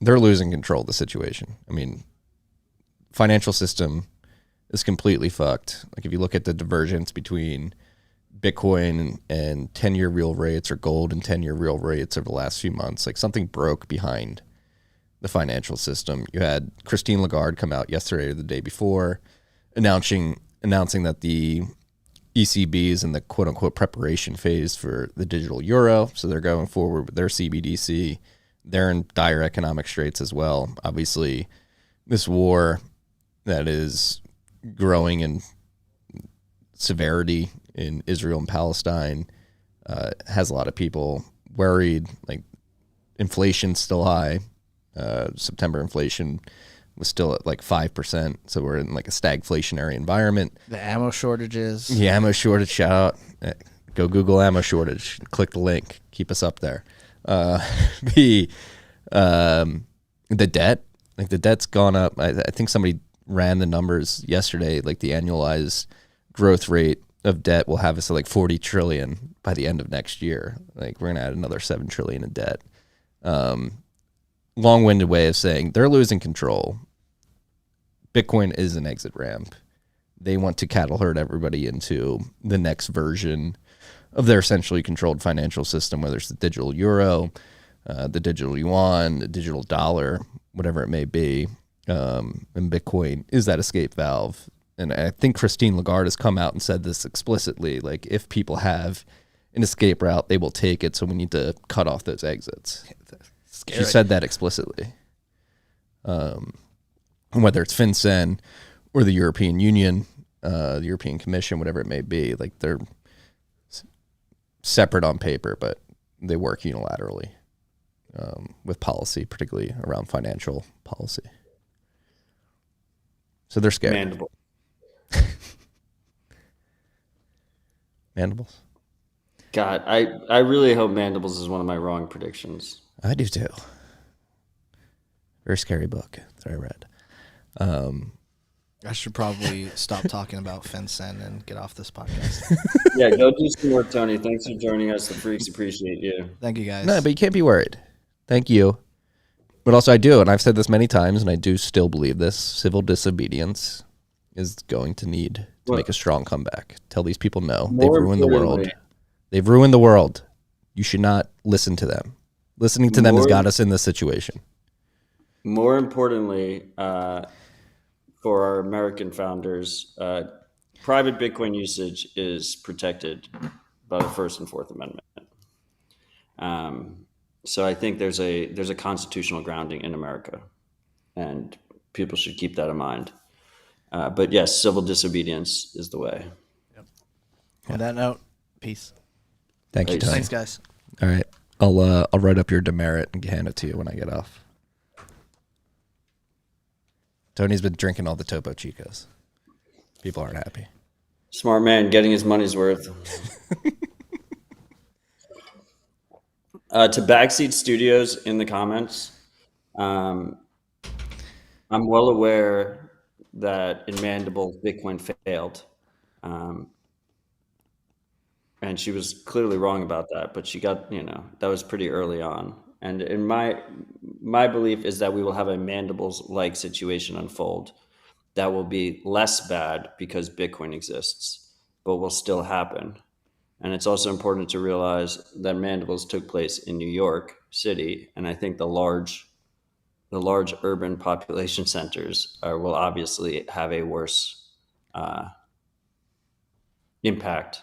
they're losing control of the situation. I mean, financial system is completely fucked. Like if you look at the divergence between Bitcoin and 10-year real rates, or gold and 10-year real rates over the last few months, like something broke behind the financial system. You had Christine Lagarde come out yesterday or the day before announcing that the ECB is in the quote-unquote preparation phase for the digital euro, so they're going forward with their CBDC. They're in dire economic straits as well. Obviously, this war that is growing in severity in Israel and Palestine has a lot of people worried. Like inflation's still high. September inflation was still at like 5%, so we're in like a stagflationary environment. The ammo shortages. The ammo shortage, shout out. Go Google ammo shortage. Click the link. Keep us up there. The debt, like the debt's gone up. I think somebody ran the numbers yesterday, like the annualized growth rate of debt will have us at like 40 trillion by the end of next year. Like we're going to add another 7 trillion in debt. Long-winded way of saying they're losing control. Bitcoin is an exit ramp. They want to cattle herd everybody into the next version of their essentially controlled financial system, whether it's the digital euro, the digital yuan, the digital dollar, whatever it may be. And Bitcoin is that escape valve. And I think Christine Lagarde has come out and said this explicitly, like if people have an escape route, they will take it. So we need to cut off those exits. Scary. She said that explicitly. Whether it's FinCEN or the European Union, the European Commission, whatever it may be, like they're separate on paper, but they work unilaterally with policy, particularly around financial policy. So they're scared. Mandible. Mandibles? God, I really hope Mandibles is one of my wrong predictions. I do too. Very scary book that I read. I should probably stop talking about FinCEN and get off this podcast. Yeah, go do some work, Tony. Thanks for joining us. The freaks appreciate you. Thank you, guys. No, but you can't be worried. Thank you. But also I do, and I've said this many times, and I do still believe this, civil disobedience is going to need to Well, make a strong comeback. Tell these people no. They've more ruined the world. importantly- They've ruined the world. You should not listen to them. Listening to them has More- got us in this situation. More importantly, for our American founders, private Bitcoin usage is protected by the First and Fourth Amendment. So I think there's a constitutional grounding in America, and people should keep that in mind. But yes, civil disobedience is the way. On that note, peace. Thank you, Thanks. Tony. Thanks, guys. All right. I'll write up your demerit and hand it to you when I get off. Tony's been drinking all the Topo Chicos. People aren't happy. Smart man, getting his money's worth. To Backseat Studios in the comments, I'm well aware that in Mandible, Bitcoin failed. And she was clearly wrong about that, but she got, that was pretty early on. And in my belief is that we will have a Mandibles-like situation unfold that will be less bad because Bitcoin exists, but will still happen. And it's also important to realize that Mandibles took place in New York City, and I think the large urban population centers will obviously have a worse impact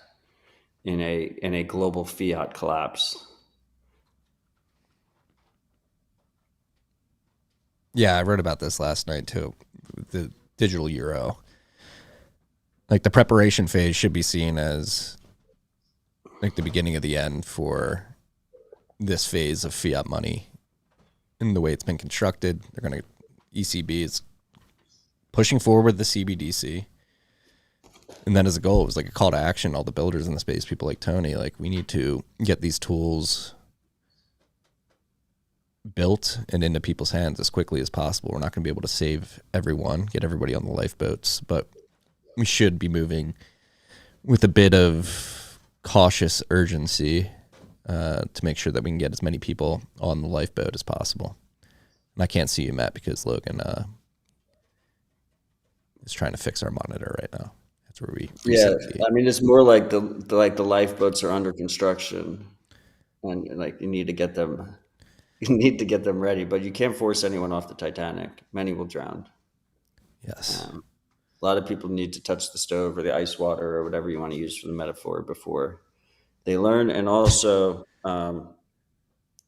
in a global fiat collapse. Yeah, I wrote about this last night too. The digital euro. Like the preparation phase should be seen as like the beginning of the end for this phase of fiat money and the way it's been constructed. ECB is pushing forward the CBDC. And then as a goal, it was like a call to action. All the builders in the space, people like Tony, like we need to get these tools built and into people's hands as quickly as possible. We're not going to be able to save everyone, get everybody on the lifeboats, but we should be moving with a bit of cautious urgency to make sure that we can get as many people on the lifeboat as possible. And I can't see you, Matt, because Logan is trying to fix our monitor right now. That's where we reset the- I mean, it's more like the lifeboats are under construction, and like you need to get them ready, but you can't force anyone off the Titanic. Many will drown. Yes. A lot of people need to touch the stove or the ice water or whatever you want to use for the metaphor before they learn. And also,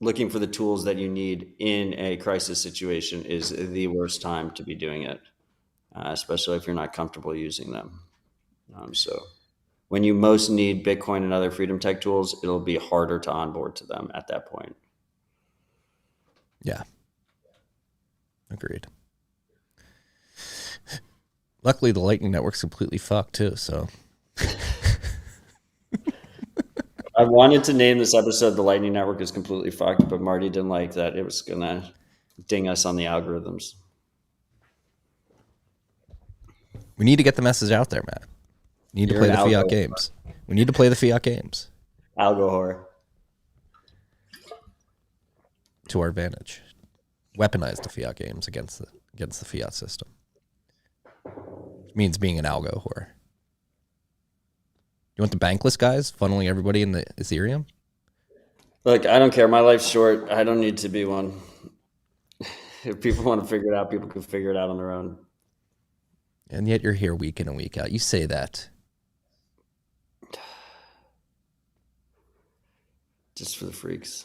looking for the tools that you need in a crisis situation is the worst time to be doing it, especially if you're not comfortable using them. So when you most need Bitcoin and other freedom tech tools, it'll be harder to onboard to them at that point. Yeah. Agreed. Luckily, the Lightning Network's completely fucked, too, so... I wanted to name this episode "The Lightning Network is completely fucked," but Marty didn't like that. It was gonna ding us on the algorithms. We need to get the message out there, Matt. We need to play the fiat games. We need to play the fiat games. Algo horror. To our advantage. Weaponize the fiat games against the fiat system. It means being an algo whore. You want the bankless guys funneling everybody in the Ethereum? Look, I don't care. My life's short. I don't need to be one. If people want to figure it out, people can figure it out on their own. And yet you're here week in and week out. You say that. Just for the freaks.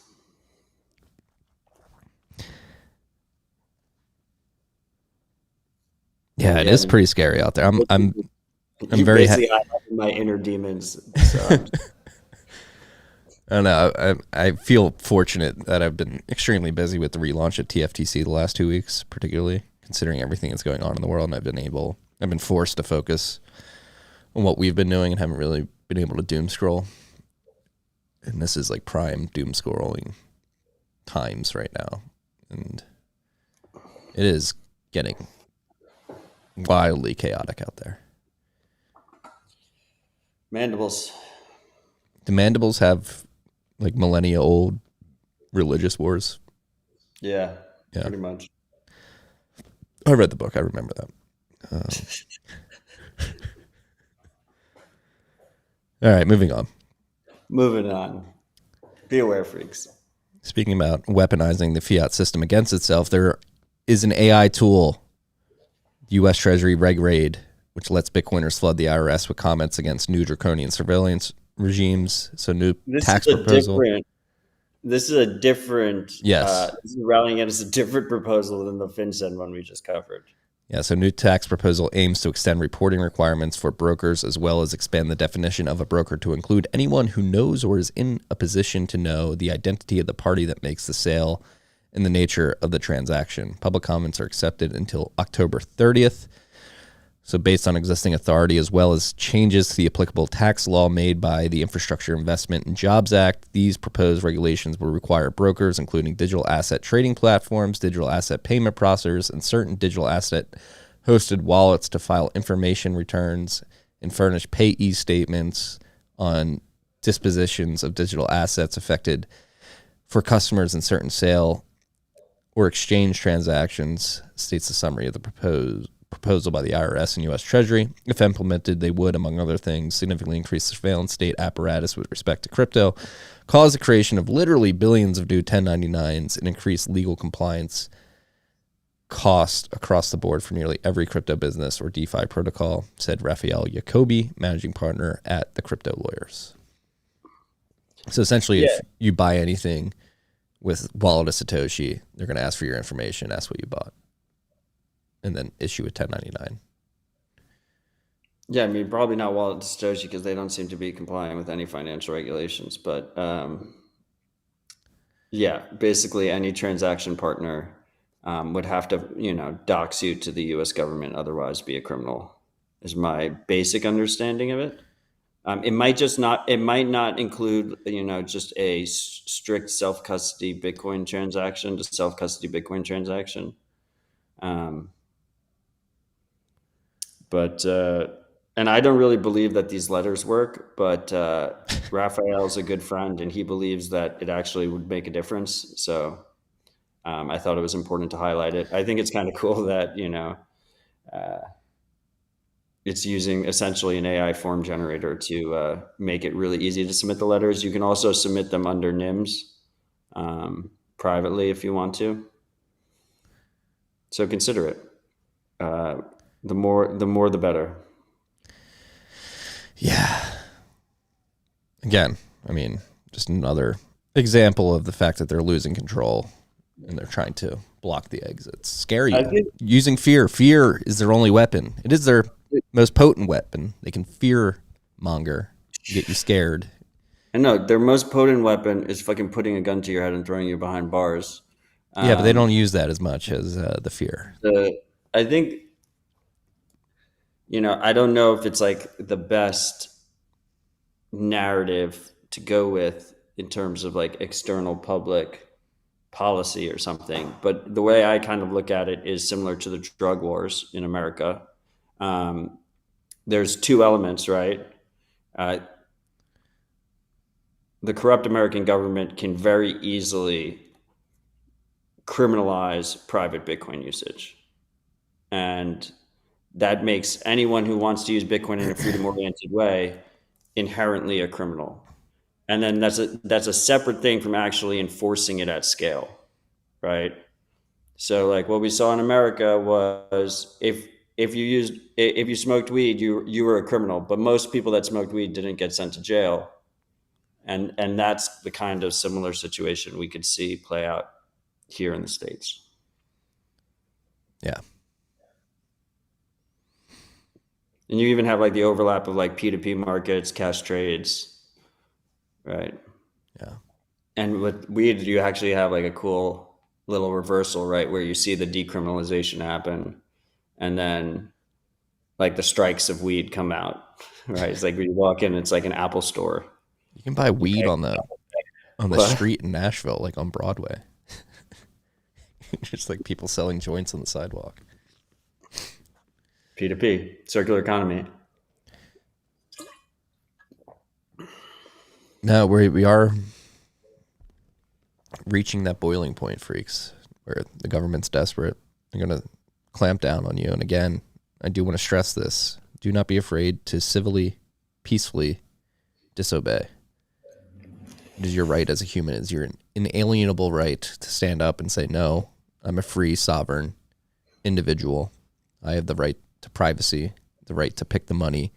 Yeah, it is pretty scary out there. I'm very basically I have my inner demons. So I don't know. I feel fortunate that I've been extremely busy with the relaunch at TFTC the last 2 weeks, particularly considering everything that's going on in the world. And I've been forced to focus on what we've been doing and haven't really been able to doom scroll. And this is like prime doom scrolling times right now. And it is getting wildly chaotic out there. Mandibles. The Mandibles have like millennia old religious wars. Yeah, Yeah. pretty much. I read the book. I remember that. All right, moving on. Moving on. Be aware, freaks. Speaking about weaponizing the fiat system against itself, there is an AI tool, U.S. Treasury Reg Raid, which lets Bitcoiners flood the IRS with comments against new draconian surveillance regimes. So new tax proposal. This is a different. Yes. This is rallying against a different proposal than the FinCEN one we just covered. Yeah, so new tax proposal aims to extend reporting requirements for brokers as well as expand the definition of a broker to include anyone who knows or is in a position to know the identity of the party that makes the sale and the nature of the transaction. Public comments are accepted until October 30th. So based on existing authority as well as changes to the applicable tax law made by the Infrastructure Investment and Jobs Act, these proposed regulations will require brokers, including digital asset trading platforms, digital asset payment processors, and certain digital asset hosted wallets to file information returns and furnish payee statements on dispositions of digital assets affected for customers in certain sale or exchange transactions, states the summary of the proposal by the IRS and U.S. Treasury. If implemented, they would, among other things, significantly increase the surveillance state apparatus with respect to crypto, cause the creation of literally billions of new 1099s, and increase legal compliance cost across the board for nearly every crypto business or DeFi protocol, said Raphael Jacobi, managing partner at the Crypto Lawyers. So essentially, if you buy anything with Wallet of Satoshi, they're going to ask for your information, ask what you bought, and then issue a 1099. Yeah, I mean, probably not Wallet of Satoshi because they don't seem to be complying with any financial regulations. But yeah, basically any transaction partner would have to, dox you to the U.S. government, otherwise be a criminal, is my basic understanding of it. It might not include, just a strict self-custody Bitcoin transaction to self-custody Bitcoin transaction. But and I don't really believe that these letters work, but Raphael's a good friend and he believes that it actually would make a difference. So I thought it was important to highlight it. I think it's kind of cool that, it's using essentially an AI form generator to make it really easy to submit the letters. You can also submit them under NIMS privately if you want to. So consider it. The more, the better. Yeah. Again, I mean, just another example of the fact that they're losing control and they're trying to block the exits. Scary. Using fear. Fear is their only weapon. It is their most potent weapon. They can fear monger, get you scared. I know their most potent weapon is fucking putting a gun to your head and throwing you behind bars. Yeah, but they don't use that as much as the fear. I think, I don't know if it's like the best narrative to go with in terms of like external public policy or something. But the way I kind of look at it is similar to the drug wars in America. There's two elements, right? The corrupt American government can very easily criminalize private Bitcoin usage. And that makes anyone who wants to use Bitcoin in a freedom-oriented way inherently a criminal. And then that's a separate thing from actually enforcing it at scale, right? So like what we saw in America was if you smoked weed, you were a criminal, but most people that smoked weed didn't get sent to jail. And that's the kind of similar situation we could see play out here in the States. Yeah. And you even have like the overlap of like P2P markets, cash trades, right? Yeah. And with weed, you actually have like a cool little reversal, right? Where you see the decriminalization happen and then like the strikes of weed come out, right? It's like when you walk in, it's like an Apple store. You can buy weed on the street in Nashville, like on Broadway. Just like people selling joints on the sidewalk. P2P, circular economy. No, we are reaching that boiling point, freaks, where the government's desperate. They're going to clamp down on you. And again, I do want to stress this. Do not be afraid to civilly, peacefully disobey. It is your right as a human. It is your inalienable right to stand up and say, no, I'm a free, sovereign individual. I have the right to privacy, the right to pick the money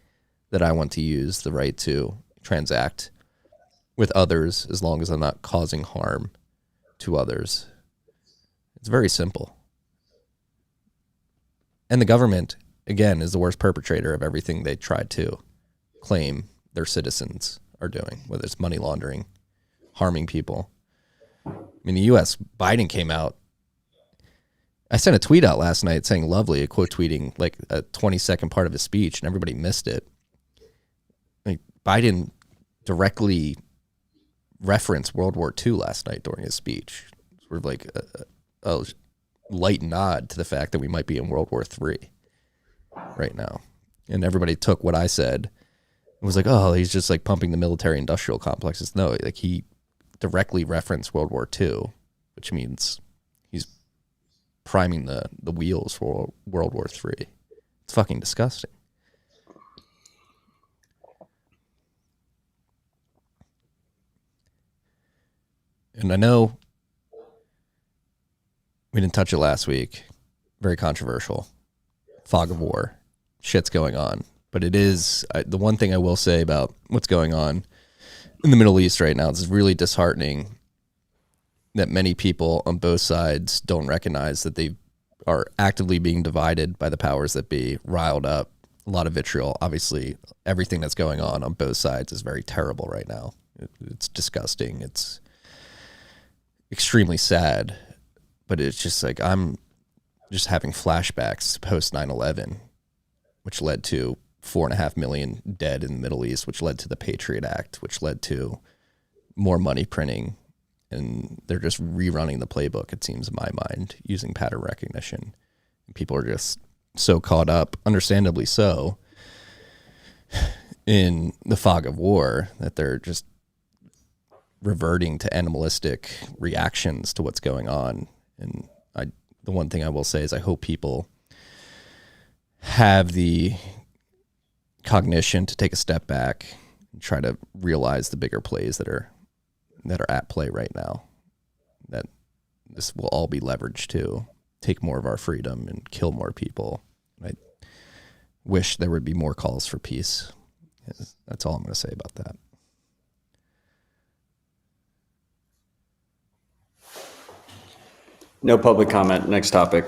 that I want to use, the right to transact with others as long as I'm not causing harm to others. It's very simple. And the government, again, is the worst perpetrator of everything they tried to claim their citizens are doing, whether it's money laundering, harming people. I mean, the U.S., Biden came out. I sent a tweet out last night saying lovely, a quote tweeting like a 20-second part of his speech, and everybody missed it. Like, Biden directly referenced World War II last night during his speech. Sort of like a light nod to the fact that we might be in World War III right now. And everybody took what I said and was like, oh, he's just like pumping the military industrial complexes. No, like he directly referenced World War II, which means he's priming the wheels for World War III. It's fucking disgusting. And I know we didn't touch it last week. Very controversial. Fog of war. Shit's going on. But it is, the one thing I will say about what's going on in the Middle East right now is really disheartening that many people on both sides don't recognize that they are actively being divided by the powers that be, riled up, a lot of vitriol. Obviously, everything that's going on both sides is very terrible right now. It's disgusting. It's extremely sad. But it's just like I'm just having flashbacks post 9/11, which led to 4.5 million dead in the Middle East, which led to the Patriot Act, which led to more money printing. And they're just rerunning the playbook, it seems, in my mind, using pattern recognition. And people are just so caught up, understandably so, in the fog of war that they're just reverting to animalistic reactions to what's going on. And the one thing I will say is I hope people have the cognition to take a step back and try to realize the bigger plays that are at play right now, that this will all be leveraged to take more of our freedom and kill more people. I wish there would be more calls for peace. That's all I'm going to say about that. No public comment. Next topic.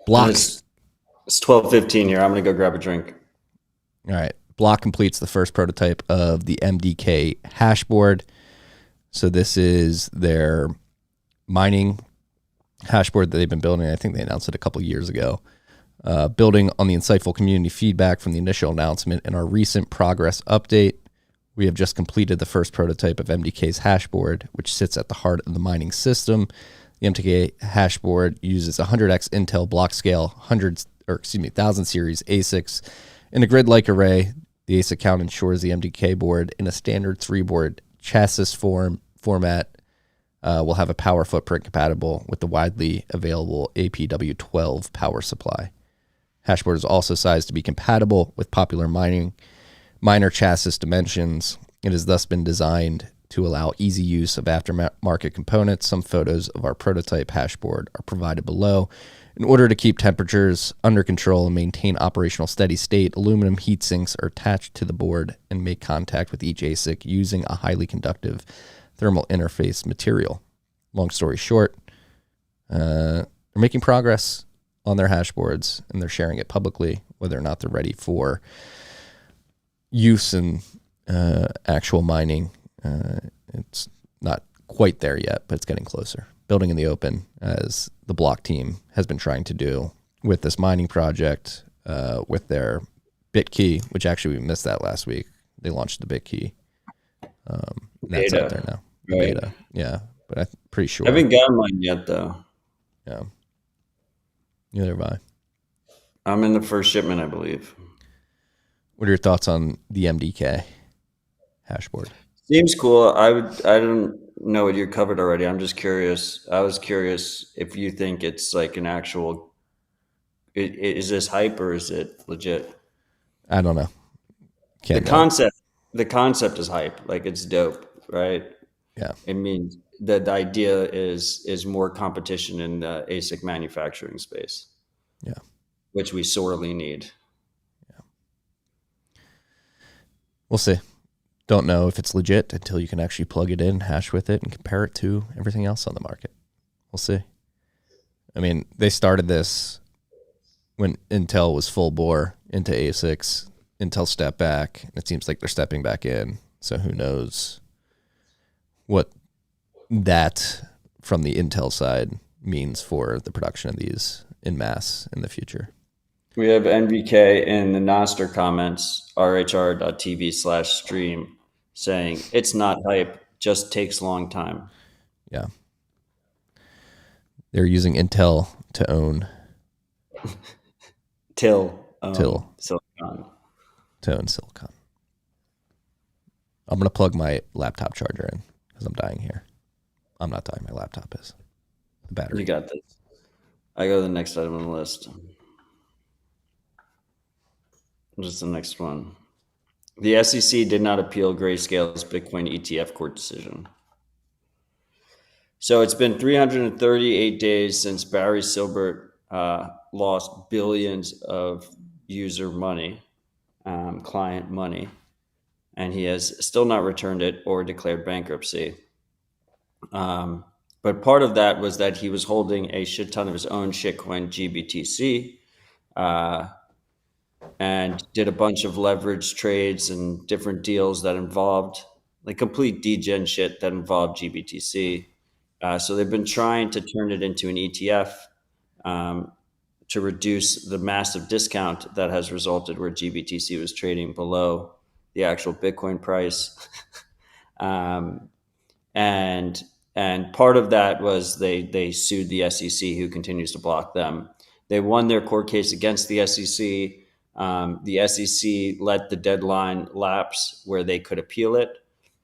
Block. It's 12:15 here. I'm going to go grab a drink. All right. Block completes the first prototype of the MDK hashboard. So this is their mining hashboard that they've been building. I think they announced it a couple years ago. Building on the insightful community feedback from the initial announcement and our recent progress update, we have just completed the first prototype of MDK's hashboard, which sits at the heart of the mining system. The MDK hashboard uses 100x Intel block scale 1000 series ASICs in a grid-like array. The ASIC count ensures the MDK board in a standard 3-board chassis format will have a power footprint compatible with the widely available APW12 power supply. Hashboard is also sized to be compatible with popular miner chassis dimensions. It has thus been designed to allow easy use of aftermarket components. Some photos of our prototype hashboard are provided below. In order to keep temperatures under control and maintain operational steady state, aluminum heat sinks are attached to the board and make contact with each ASIC using a highly conductive thermal interface material. Long story short, they're making progress on their hashboards and they're sharing it publicly. Whether or not they're ready for use in actual mining, it's not quite there yet, but it's getting closer. Building in the open, as the Block team has been trying to do with this mining project, with their BitKey, which actually we missed that last week. They launched the BitKey. That's out there now. Right. Beta, yeah, but I'm pretty sure. I haven't gotten mine yet, though. Yeah. Neither have I. I'm in the first shipment, I believe. What are your thoughts on the MDK hashboard? Seems cool. I don't know what you covered already. I'm just curious. I was curious if you think it's like an actual. Is this hype or is it legit? I don't know. The concept the concept is hype. Like, it's dope, right? Yeah. It means that the idea is more competition in the ASIC manufacturing space. Yeah. Which we sorely need. We'll see. Don't know if it's legit until you can actually plug it in, hash with it, and compare it to everything else on the market. We'll see. I mean, they started this when Intel was full bore into ASICs. Intel stepped back. It seems like they're stepping back in. So who knows what that from the Intel side means for the production of these in mass in the future. We have NVK in the Nostr comments, rhr.tv/stream, saying it's not hype, just takes long time. Yeah. They're using Intel to own Till silicon. To own silicon. I'm going to plug my laptop charger in because I'm dying here. I'm not dying. My laptop is. The battery. You got this. I go to the next item on the list. Just the next one. The SEC did not appeal Grayscale's Bitcoin ETF court decision. So it's been 338 days since Barry Silbert lost billions of user money, client money, and he has still not returned it or declared bankruptcy. But part of that was that he was holding a shit ton of his own shitcoin GBTC, and did a bunch of leverage trades and different deals that involved like complete degen shit that involved GBTC. So they've been trying to turn it into an ETF to reduce the massive discount that has resulted where GBTC was trading below the actual Bitcoin price. And part of that was they sued the SEC, who continues to block them. They won their court case against the SEC. The SEC let the deadline lapse where they could appeal it.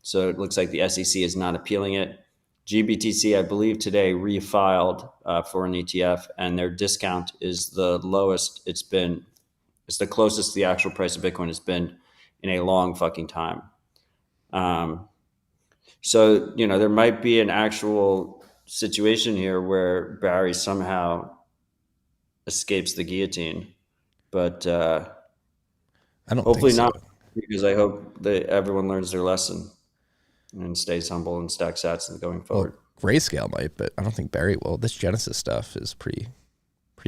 So it looks like the SEC is not appealing it. GBTC, I believe today, refiled for an ETF, and their discount is the lowest it's been. It's the closest the actual price of Bitcoin has been in a long fucking time. So, there might be an actual situation here where Barry somehow escapes the guillotine. But I don't hopefully think so. not, because I hope that everyone learns their lesson and stays humble and stacks sats going forward. Well, Grayscale might, but I don't think Barry will. This Genesis stuff is pretty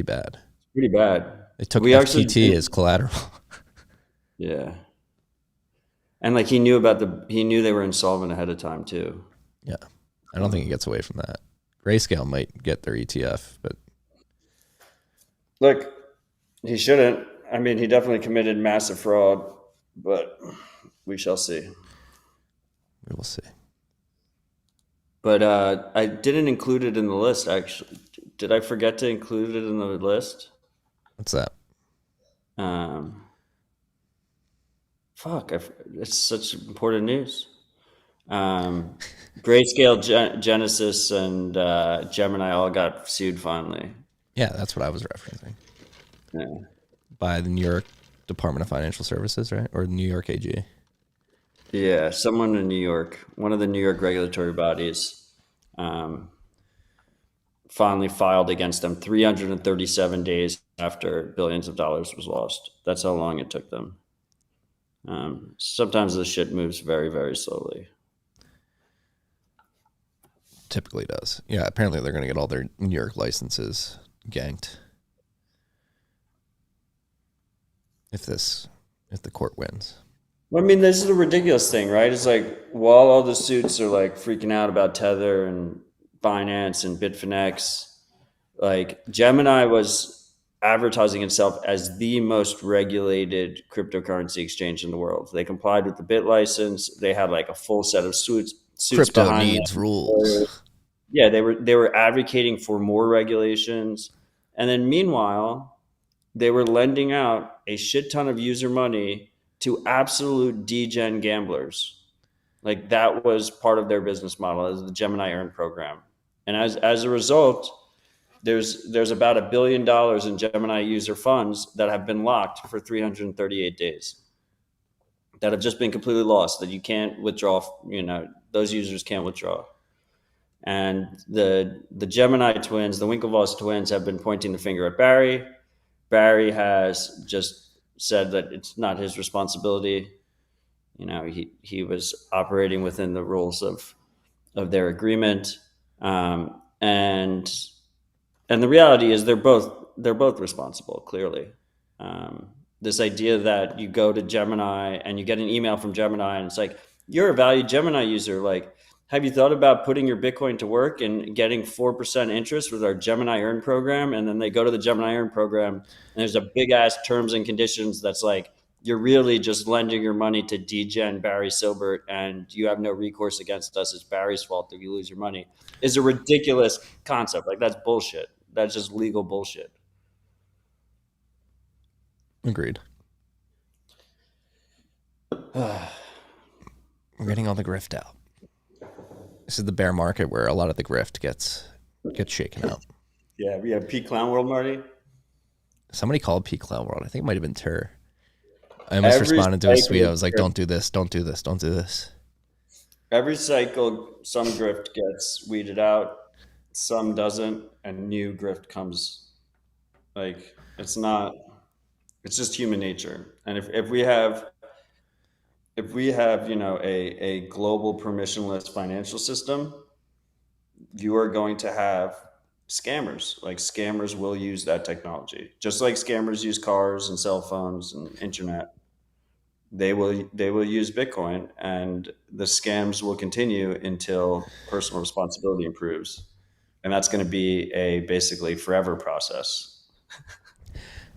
bad. Pretty bad. They took FTT as collateral. Yeah. And like he knew they were insolvent ahead of time too. Yeah. I don't think he gets away from that. Grayscale might get their ETF, but look, he shouldn't. I mean, he definitely committed massive fraud, but we shall see. We will see. But I didn't include it in the list, actually. Did I forget to include it in the list? What's that? It's such important news. Grayscale, Genesis, and Gemini all got sued finally. Yeah, that's what I was referencing. Yeah. By the New York Department of Financial Services, right? Or the New York AG. Yeah, someone in New York, one of the New York regulatory bodies, finally filed against them 337 days after billions of dollars was lost. That's how long it took them. Sometimes this shit moves very, very slowly. Typically does. Yeah, apparently they're going to get all their New York licenses ganked if the court wins. Well, I mean, this is a ridiculous thing, right? It's like while all the suits are like freaking out about Tether and Binance and Bitfinex, like Gemini was advertising itself as the most regulated cryptocurrency exchange in the world. They complied with the Bit license. They had like a full set of suits Crypto behind needs them. rules. Yeah, they were advocating for more regulations. And then meanwhile, they were lending out a shit ton of user money to absolute degen gamblers. Like that was part of their business model as the Gemini Earn program. And as a result, there's about $1 billion in Gemini user funds that have been locked for 338 days. that have just been completely lost, that you can't withdraw. Those users can't withdraw. And the Gemini twins, the Winklevoss twins, have been pointing the finger at Barry. Barry has just said that it's not his responsibility. He was operating within the rules of their agreement, and the reality is they're both responsible. Clearly, this idea that you go to Gemini and you get an email from Gemini and it's like, you're a valued Gemini user. Like, have you thought about putting your Bitcoin to work and getting 4% interest with our Gemini Earn program? And then they go to the Gemini Earn program and there's a big ass terms and conditions that's like, you're really just lending your money to DGen Barry Silbert and you have no recourse against us. It's Barry's fault if you lose your money. Is a ridiculous concept. Like, that's bullshit. That's just legal bullshit. Agreed. We're getting all the grift out. This is the bear market where a lot of the grift gets shaken out. Yeah, we have Peak Clown World, Marty. Somebody called Peak Clown World. I think it might have been Tur. I almost responded to a tweet. I was like, don't do this, don't do this, don't do this. Every cycle, some grift gets weeded out, some doesn't, and new grift comes. Like, it's just human nature. And if we have a global permissionless financial system, you are going to have scammers. Like, scammers will use that technology, just like scammers use cars and cell phones and internet. They will use Bitcoin, and the scams will continue until personal responsibility improves, and that's going to be a basically forever process.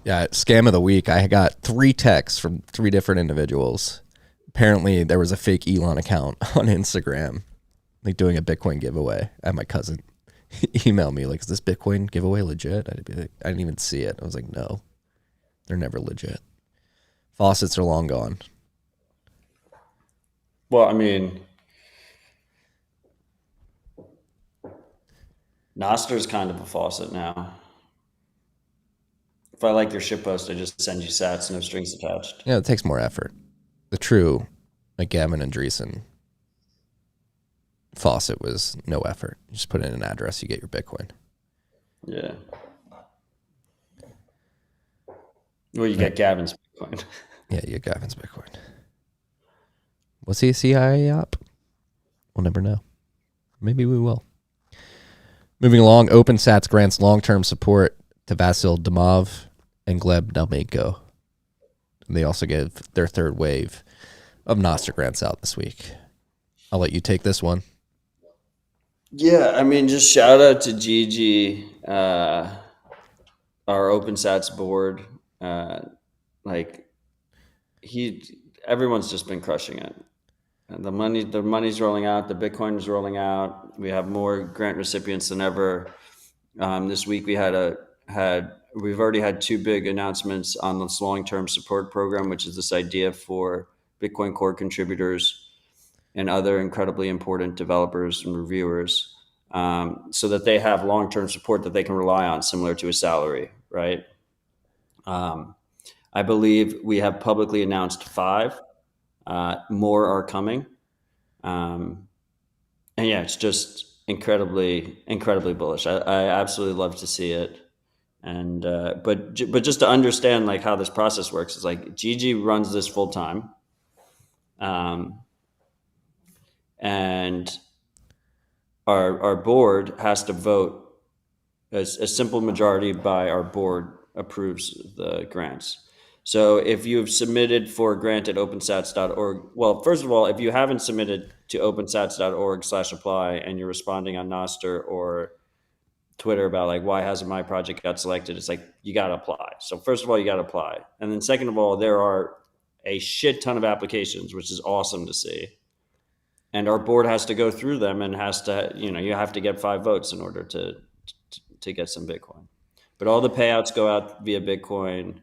Yeah, scam of the week. I got 3 texts from 3 different individuals. Apparently, there was a fake Elon account on Instagram, like doing a Bitcoin giveaway. I had my cousin email me like, "Is this Bitcoin giveaway legit?" I'd be like, I didn't even see it. I was like, "No, they're never legit. Faucets are long gone." Well, I mean, Nostr is kind of a faucet now. If I like your shitpost, I just send you sats, no strings attached. Yeah, it takes more effort. The true, like Gavin and Andreessen faucet was no effort. You just put in an address, you get your Bitcoin. Yeah. Well, you get Gavin's Bitcoin. Yeah, you get Gavin's Bitcoin. Was he a CIA op? We'll never know. Maybe we will. Moving along, OpenSats grants long-term support to Vasil Domov and Gleb Dalmenko. And they also gave their third wave of Nostr grants out this week. I'll let you take this one. Yeah, I mean, just shout out to Gigi, our OpenSats board. Everyone's just been crushing it. And the money's rolling out. The Bitcoin is rolling out. We have more grant recipients than ever. This week we've already had 2 big announcements on this long-term support program, which is this idea for Bitcoin core contributors and other incredibly important developers and reviewers, so that they have long-term support that they can rely on, similar to a salary, right? I believe we have publicly announced 5. More are coming. And yeah, it's just incredibly, incredibly bullish. I absolutely love to see it. And but just to understand like how this process works, is like Gigi runs this full time, and our board has to vote. A simple majority by our board approves the grants. So if you've submitted for a grant at opensats.org, well, first of all, if you haven't submitted to opensats.org/apply and you're responding on Nostr or Twitter about like, why hasn't my project got selected? It's like, you got to apply. So first of all, you got to apply. And then second of all, there are a shit ton of applications, which is awesome to see. And our board has to go through them and has to, you have to get 5 votes in order to get some Bitcoin. But all the payouts go out via Bitcoin.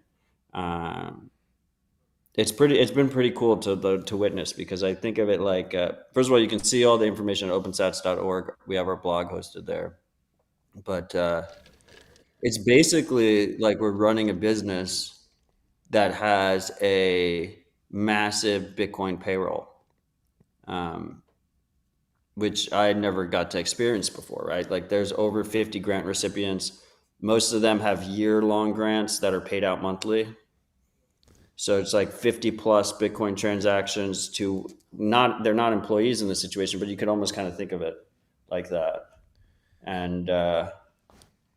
It's been pretty cool to witness, because I think of it like, first of all, you can see all the information at opensats.org. We have our blog hosted there. But it's basically like we're running a business that has a massive Bitcoin payroll, which I never got to experience before, right? Like there's over 50 grant recipients. Most of them have year-long grants that are paid out monthly. So it's like 50 plus Bitcoin transactions to they're not employees in this situation, but you could almost kind of think of it like that. And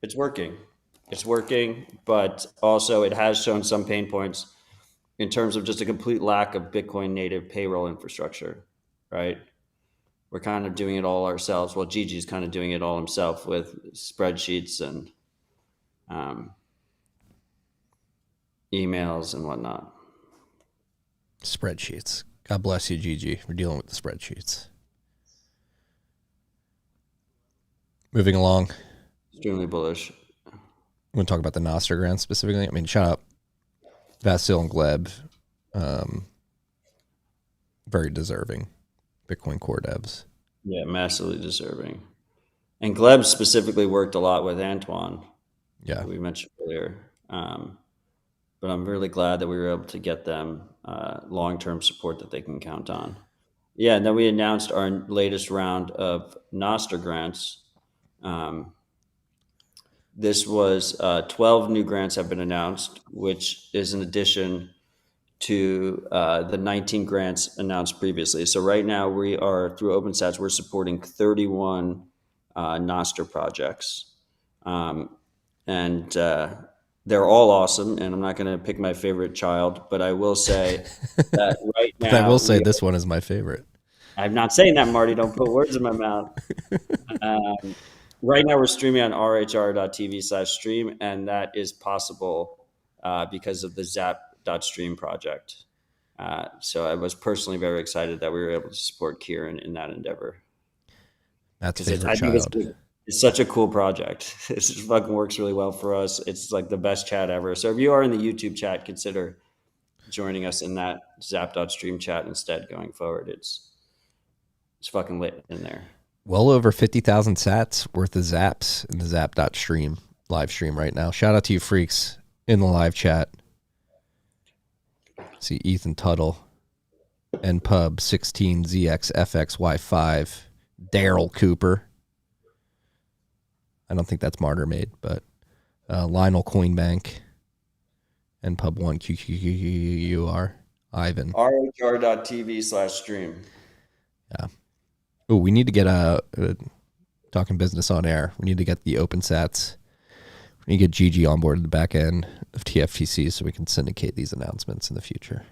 it's working. It's working, but also it has shown some pain points in terms of just a complete lack of Bitcoin native payroll infrastructure, right? We're kind of doing it all ourselves. Well, Gigi's kind of doing it all himself with spreadsheets and emails and whatnot. Spreadsheets. God bless you, Gigi, for dealing with the spreadsheets. Moving along. Extremely bullish. I'm going to talk about the Nostr grants specifically. I mean, shout out Vasil and Gleb. Very deserving Bitcoin core devs. Yeah, massively deserving. And Gleb specifically worked a lot with Antoine. Yeah. We mentioned earlier. But I'm really glad that we were able to get them long-term support that they can count on. Yeah, and then we announced our latest round of Nostr grants. This was 12 new grants have been announced, which is an addition to the 19 grants announced previously. So right now we are, through OpenSats, we're supporting 31 Nostr projects. And they're all awesome, and I'm not going to pick my favorite child, but I will say that right now. I will say this one is my favorite. I'm not saying that, Marty. Don't put words in my mouth. Right now, we're streaming on rhr.tv/stream, and that is possible because of the zap.stream project. So I was personally very excited that we were able to support Kieran in that endeavor. That's favorite child. It's such a cool project. It just fucking works really well for us. It's like the best chat ever. So if you are in the YouTube chat, consider joining us in that zap.stream chat instead going forward. It's fucking lit in there. Well over 50,000 sats worth of zaps in the zap.stream live stream right now. Shout out to you freaks in the live chat. See Ethan Tuttle, NPub 16ZXFXY5, Daryl Cooper. I don't think that's Martyr made, but Lionel Coinbank, NPub 1 QQQUR, Ivan. RHR.tv/stream. Yeah. Oh, we need to get talking business on air. We need to get the OpenSats. We need to get Gigi on board at the back end of TFTC so we can syndicate these announcements in the future.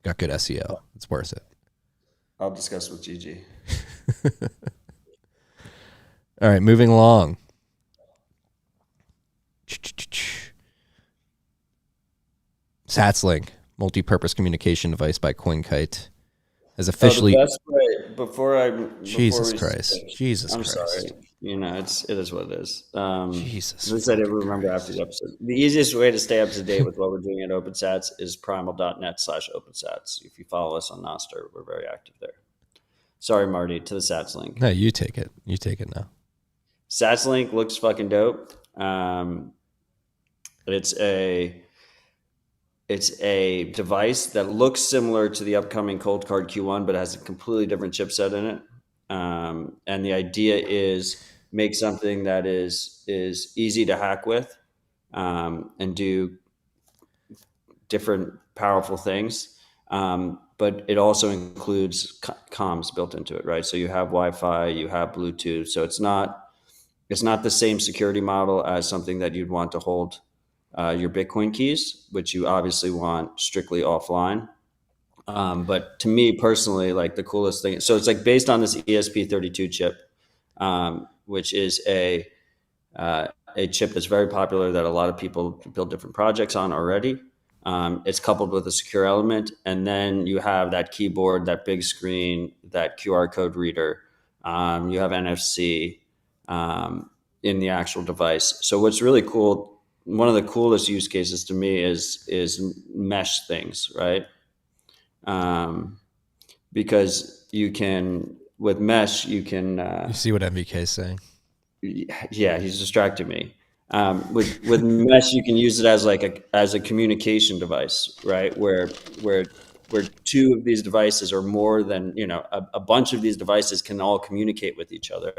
Got good SEO. It's worth it. I'll discuss with Gigi. All right, moving along. Satslink, multi-purpose communication device by Coinkite, has officially. The best way, Jesus Christ. I'm sorry. You know, it is what it is. Jesus. As I didn't remember after the episode. The easiest way to stay up to date with what we're doing at OpenSats is primal.net/OpenSats. If you follow us on Nostr, we're very active there. Sorry, Marty, to the Satslink. No, you take it. You take it now. Satslink looks fucking dope. It's a device that looks similar to the upcoming Cold Card Q1, but has a completely different chipset in it. And the idea is make something that is easy to hack with and do different powerful things. But it also includes comms built into it, right? So you have Wi-Fi, you have Bluetooth. So it's not the same security model as something that you'd want to hold your Bitcoin keys, which you obviously want strictly offline. But to me personally, like the coolest thing, so it's like based on this ESP32 chip, which is a chip that's very popular that a lot of people build different projects on already. It's coupled with a secure element, and then you have that keyboard, that big screen, that QR code reader. You have NFC in the actual device. So what's really cool, one of the coolest use cases to me is mesh things, right? Because you can, with mesh, you can. You see what MVK is saying? Yeah, he's distracting me. With mesh, you can use it as like a communication device, right? Where two of these devices or more than, a bunch of these devices can all communicate with each other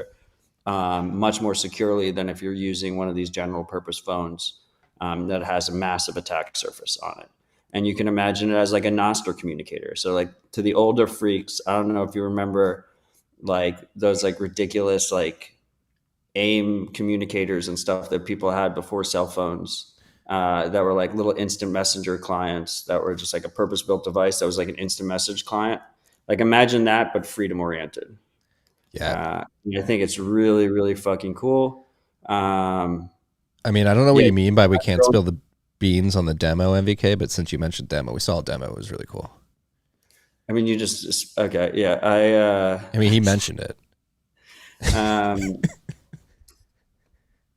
much more securely than if you're using one of these general purpose phones that has a massive attack surface on it. And you can imagine it as like a Nostr communicator. So like to the older freaks, I don't know if you remember like those like ridiculous like AIM communicators and stuff that people had before cell phones that were like little instant messenger clients that were just like a purpose-built device that was like an instant message client. Like imagine that, but freedom oriented. Yeah. I think it's really, really fucking cool. I mean, I don't know what you mean by we can't spill the beans on the demo, MVK, but since you mentioned demo, we saw a demo. It was really cool. I mean, okay. Yeah. I mean, he mentioned it.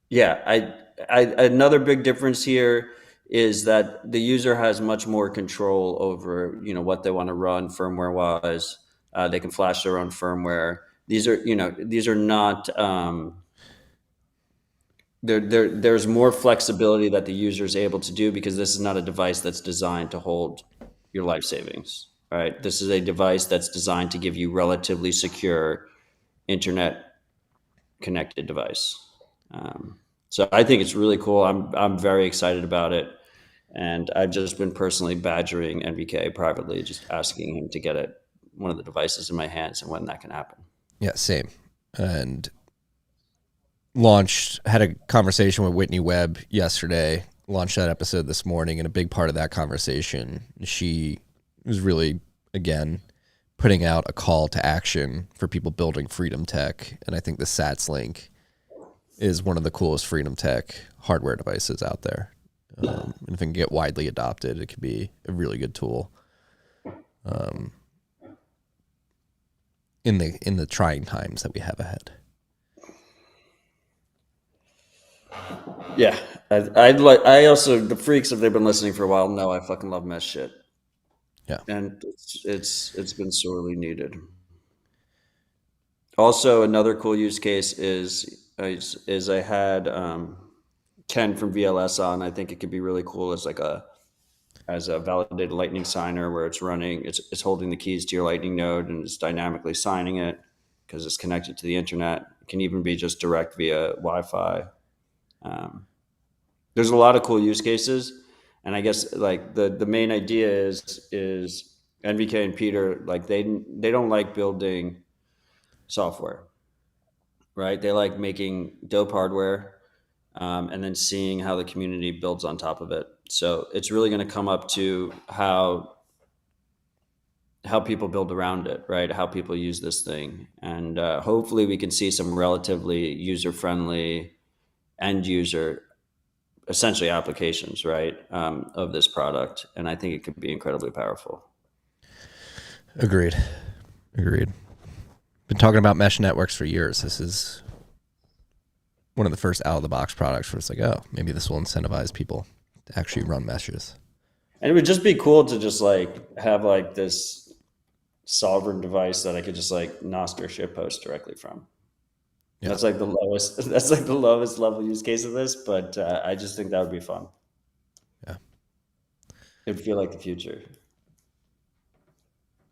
Yeah. Another big difference here is that the user has much more control over, what they want to run firmware wise. They can flash their own firmware. These are not, there's more flexibility that the user is able to do because this is not a device that's designed to hold your life savings, right? This is a device that's designed to give you relatively secure internet connected device. So I think it's really cool. I'm very excited about it. And I've just been personally badgering NVK privately, just asking him to get one of the devices in my hands and when that can happen. Yeah, same. And had a conversation with Whitney Webb yesterday, launched that episode this morning, and a big part of that conversation, she was really, again, putting out a call to action for people building freedom tech. And I think the Satslink is one of the coolest freedom tech hardware devices out there. And if it can get widely adopted, it could be a really good tool in the trying times that we have ahead. Yeah, I also, the freaks, if they've been listening for a while, know I fucking love mesh shit. Yeah, and it's been sorely needed. Also, another cool use case is I had Ken from VLS on. I think it could be really cool as a validated Lightning signer where it's holding the keys to your Lightning node and it's dynamically signing it because it's connected to the internet. It can even be just direct via Wi-Fi. There's a lot of cool use cases, and I guess like the main idea is NVK and Peter, like they don't like building software, right? They like making dope hardware and then seeing how the community builds on top of it. So it's really going to come up to how people build around it, right? How people use this thing. And hopefully we can see some relatively user-friendly end user, essentially applications, right, of this product. And I think it could be incredibly powerful. Agreed. Been talking about mesh networks for years. This is one of the first out-of-the-box products where it's like, oh, maybe this will incentivize people to actually run meshes. And it would just be cool to just like have like this sovereign device that I could just like Nostr shitpost directly from. Yeah. That's like the lowest level use case of this, but I just think that would be fun. Yeah. It would feel like the future.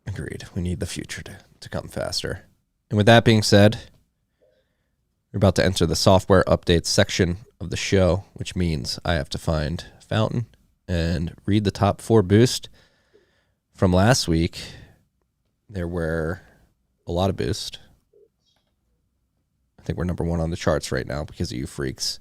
Agreed. We need the future to come faster. And with that being said, we're about to enter the software updates section of the show, which means I have to find Fountain and read the top 4 boosts from last week. There were a lot of boosts. I think we're number 1 on the charts right now because of you freaks.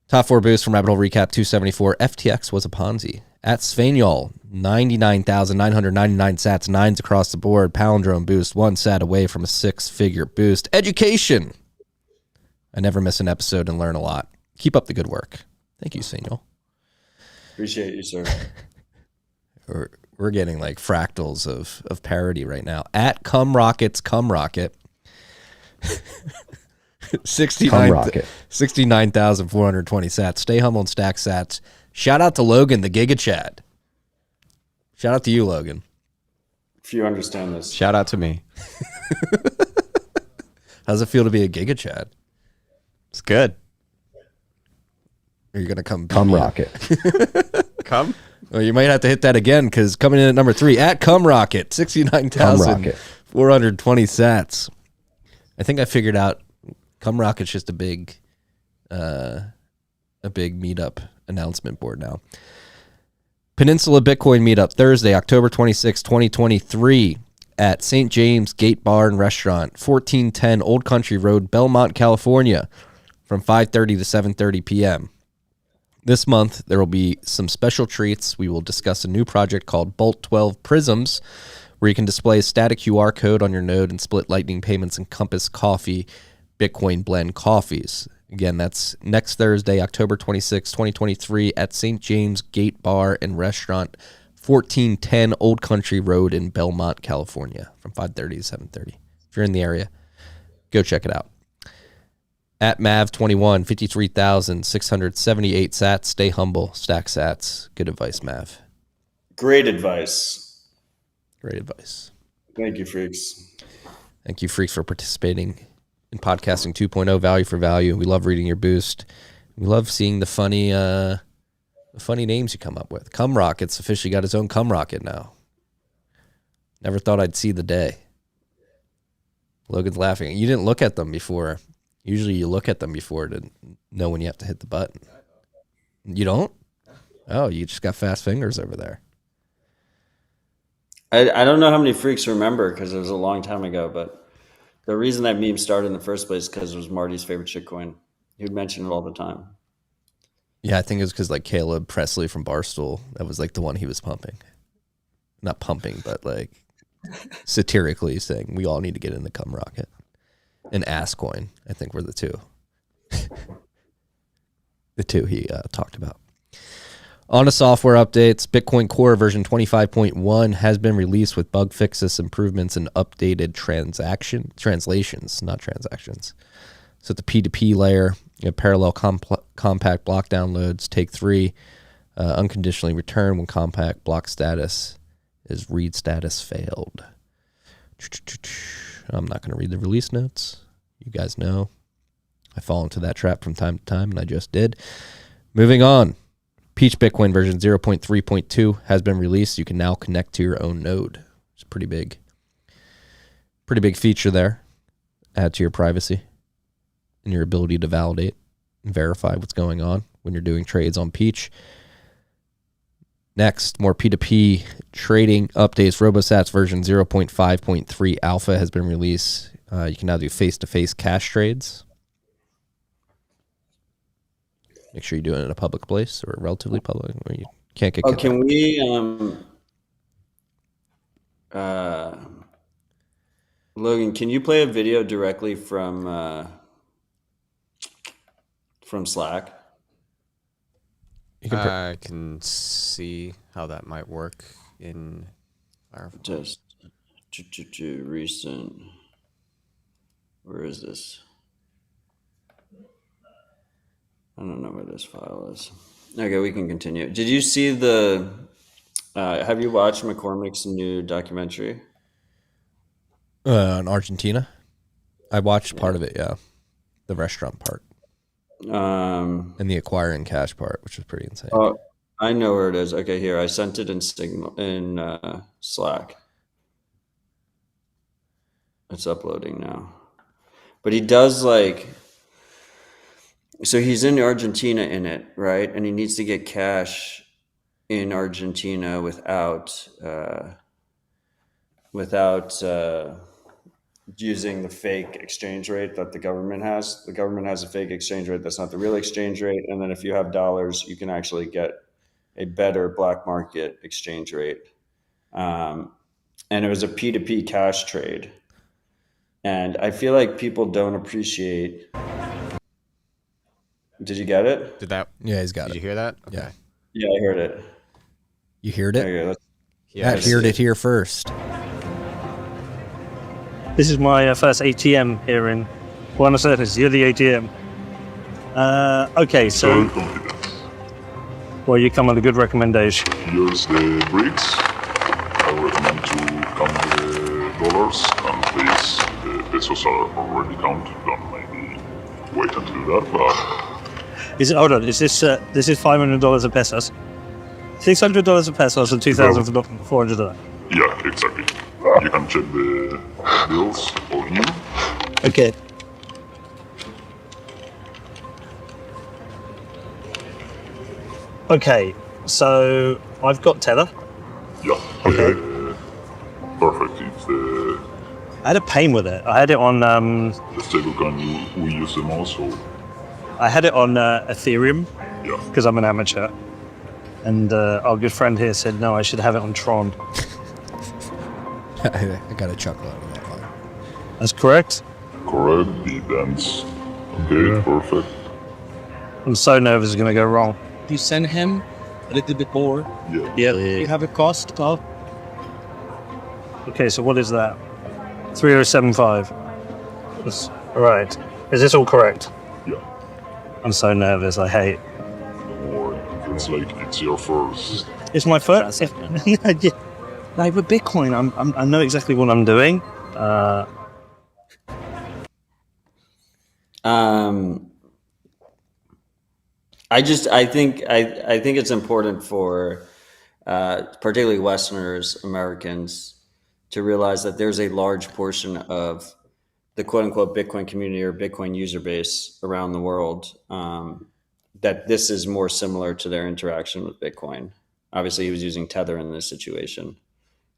Top 4 boosts from Rabbit Hole Recap 274. FTX was a Ponzi. At Svenjol, 99,999 sats, 9s across the board. Palindrome boost, 1 sat away from a 6-figure boost. Education. I never miss an episode and learn a lot. Keep up the good work. Thank you, Svenjol. Appreciate you, sir. We're getting like fractals of parody right now. At Cum Rockets, Cum Rocket. 69,420 sats. Stay humble and stack sats. Shout out to Logan, the Giga Chad. Shout out to you, Logan. If you understand this. Shout out to me. How's it feel to be a Giga Chad? It's good. Or you're gonna come Rocket. Come? Well, you might have to hit that again because coming in at number 3 at Cum Rocket, 69,420 sats. I think I figured out Cum Rocket's just a big meetup announcement board now. Peninsula Bitcoin Meetup, Thursday, October 26, 2023, at St. James Gate Bar and Restaurant, 1410 Old Country Road, Belmont, California, from 5:30 to 7:30 p.m. This month, there will be some special treats. We will discuss a new project called Bolt 12 Prisms, where you can display a static QR code on your node and split Lightning payments and Compass Coffee Bitcoin blend coffees. Again, that's next Thursday, October 26, 2023, at St. James Gate Bar and Restaurant, 1410 Old Country Road in Belmont, California, from 5:30 to 7:30. If you're in the area, go check it out. At Mav21, 53,678 sats. Stay humble, stack sats. Good advice, Mav. Great advice. Great advice. Thank you, freaks. Thank you, freaks, for participating in Podcasting 2.0, value for value. We love reading your boost. We love seeing the funny names you come up with. Cum Rocket's officially got his own Cum Rocket now. Never thought I'd see the day. Logan's laughing. You didn't look at them before. Usually you look at them before to know when you have to hit the button. You don't? Oh, you just got fast fingers over there. I don't know how many freaks remember because it was a long time ago, but the reason that meme started in the first place is because it was Marty's favorite shitcoin. He would mention it all the time. Yeah, I think it was because like Caleb Presley from Barstool, that was like the one he was pumping. Not pumping, but like satirically saying we all need to get in the Cum Rocket. And Asscoin, I think, were the two. The two he talked about. On to software updates, Bitcoin Core version 25.1 has been released with bug fixes, improvements, and updated translations, not transactions. So at the P2P layer, you have parallel compact block downloads, take 3, unconditionally return when compact block status is read status failed. I'm not going to read the release notes. You guys know I fall into that trap from time to time, and I just did. Moving on. Peach Bitcoin version 0.3.2 has been released. You can now connect to your own node. It's pretty big feature there. Add to your privacy and your ability to validate and verify what's going on when you're doing trades on Peach. Next, more P2P trading updates. RoboSats version 0.5.3 alpha has been released. You can now do face-to-face cash trades. Make sure you do it in a public place or relatively public where you can't get. Can we? Logan, can you play a video directly from Slack? I can see how that might work in Firefox. Just recent. Where is this? I don't know where this file is. Okay, we can continue. Did you see the? Have you watched McCormick's new documentary? In Argentina, I watched part of it. Yeah, the restaurant part. And the acquiring cash part, which was pretty insane. Oh, I know where it is. Okay, here I sent it in Slack. It's uploading now. But he does like, so he's in Argentina in it, right? And he needs to get cash in Argentina without using the fake exchange rate that the government has. The government has a fake exchange rate that's not the real exchange rate. And then if you have dollars, you can actually get a better black market exchange rate. And it was a P2P cash trade. And I feel like people don't appreciate. Did you get it? Yeah, he's got it. Did you hear that? Okay. Yeah. Yeah, I heard it. You heard it? Okay, Matt heard it here first. This is my first ATM here in Buenos Aires. You're the ATM. Okay, so... Well, you come with a good recommendation. Here's the bricks. I recommend to count the dollars, and please, the pesos are already counted. Don't maybe wait until that, but... Hold on. Is this $500 of pesos? $600 of pesos and 2,400 dollars. Yeah, exactly. You can check the bills for him. Okay. Okay. So I've got Tether. Yeah. Okay. Perfect. It's the I had a pain with it. I had it on. stablecoin we use the most. So I had it on Ethereum yeah. because I'm an amateur, and our good friend here said no, I should have it on Tron. I got a chuckle out of that one. That's correct. Correct. Depends. Okay. Perfect. I'm so nervous it's gonna go wrong. You send him a little bit more. Yeah. Yeah. You have a cost of Okay, so what is that? 3075. All right. Is this all correct? Yeah. I'm so nervous. I hate. Or it's like it's your first. It's my first. Yeah. Like with Bitcoin, I know exactly what I'm doing. I think it's important for particularly Westerners, Americans, to realize that there's a large portion of the quote unquote Bitcoin community or Bitcoin user base around the world that this is more similar to their interaction with Bitcoin. Obviously, he was using Tether in this situation,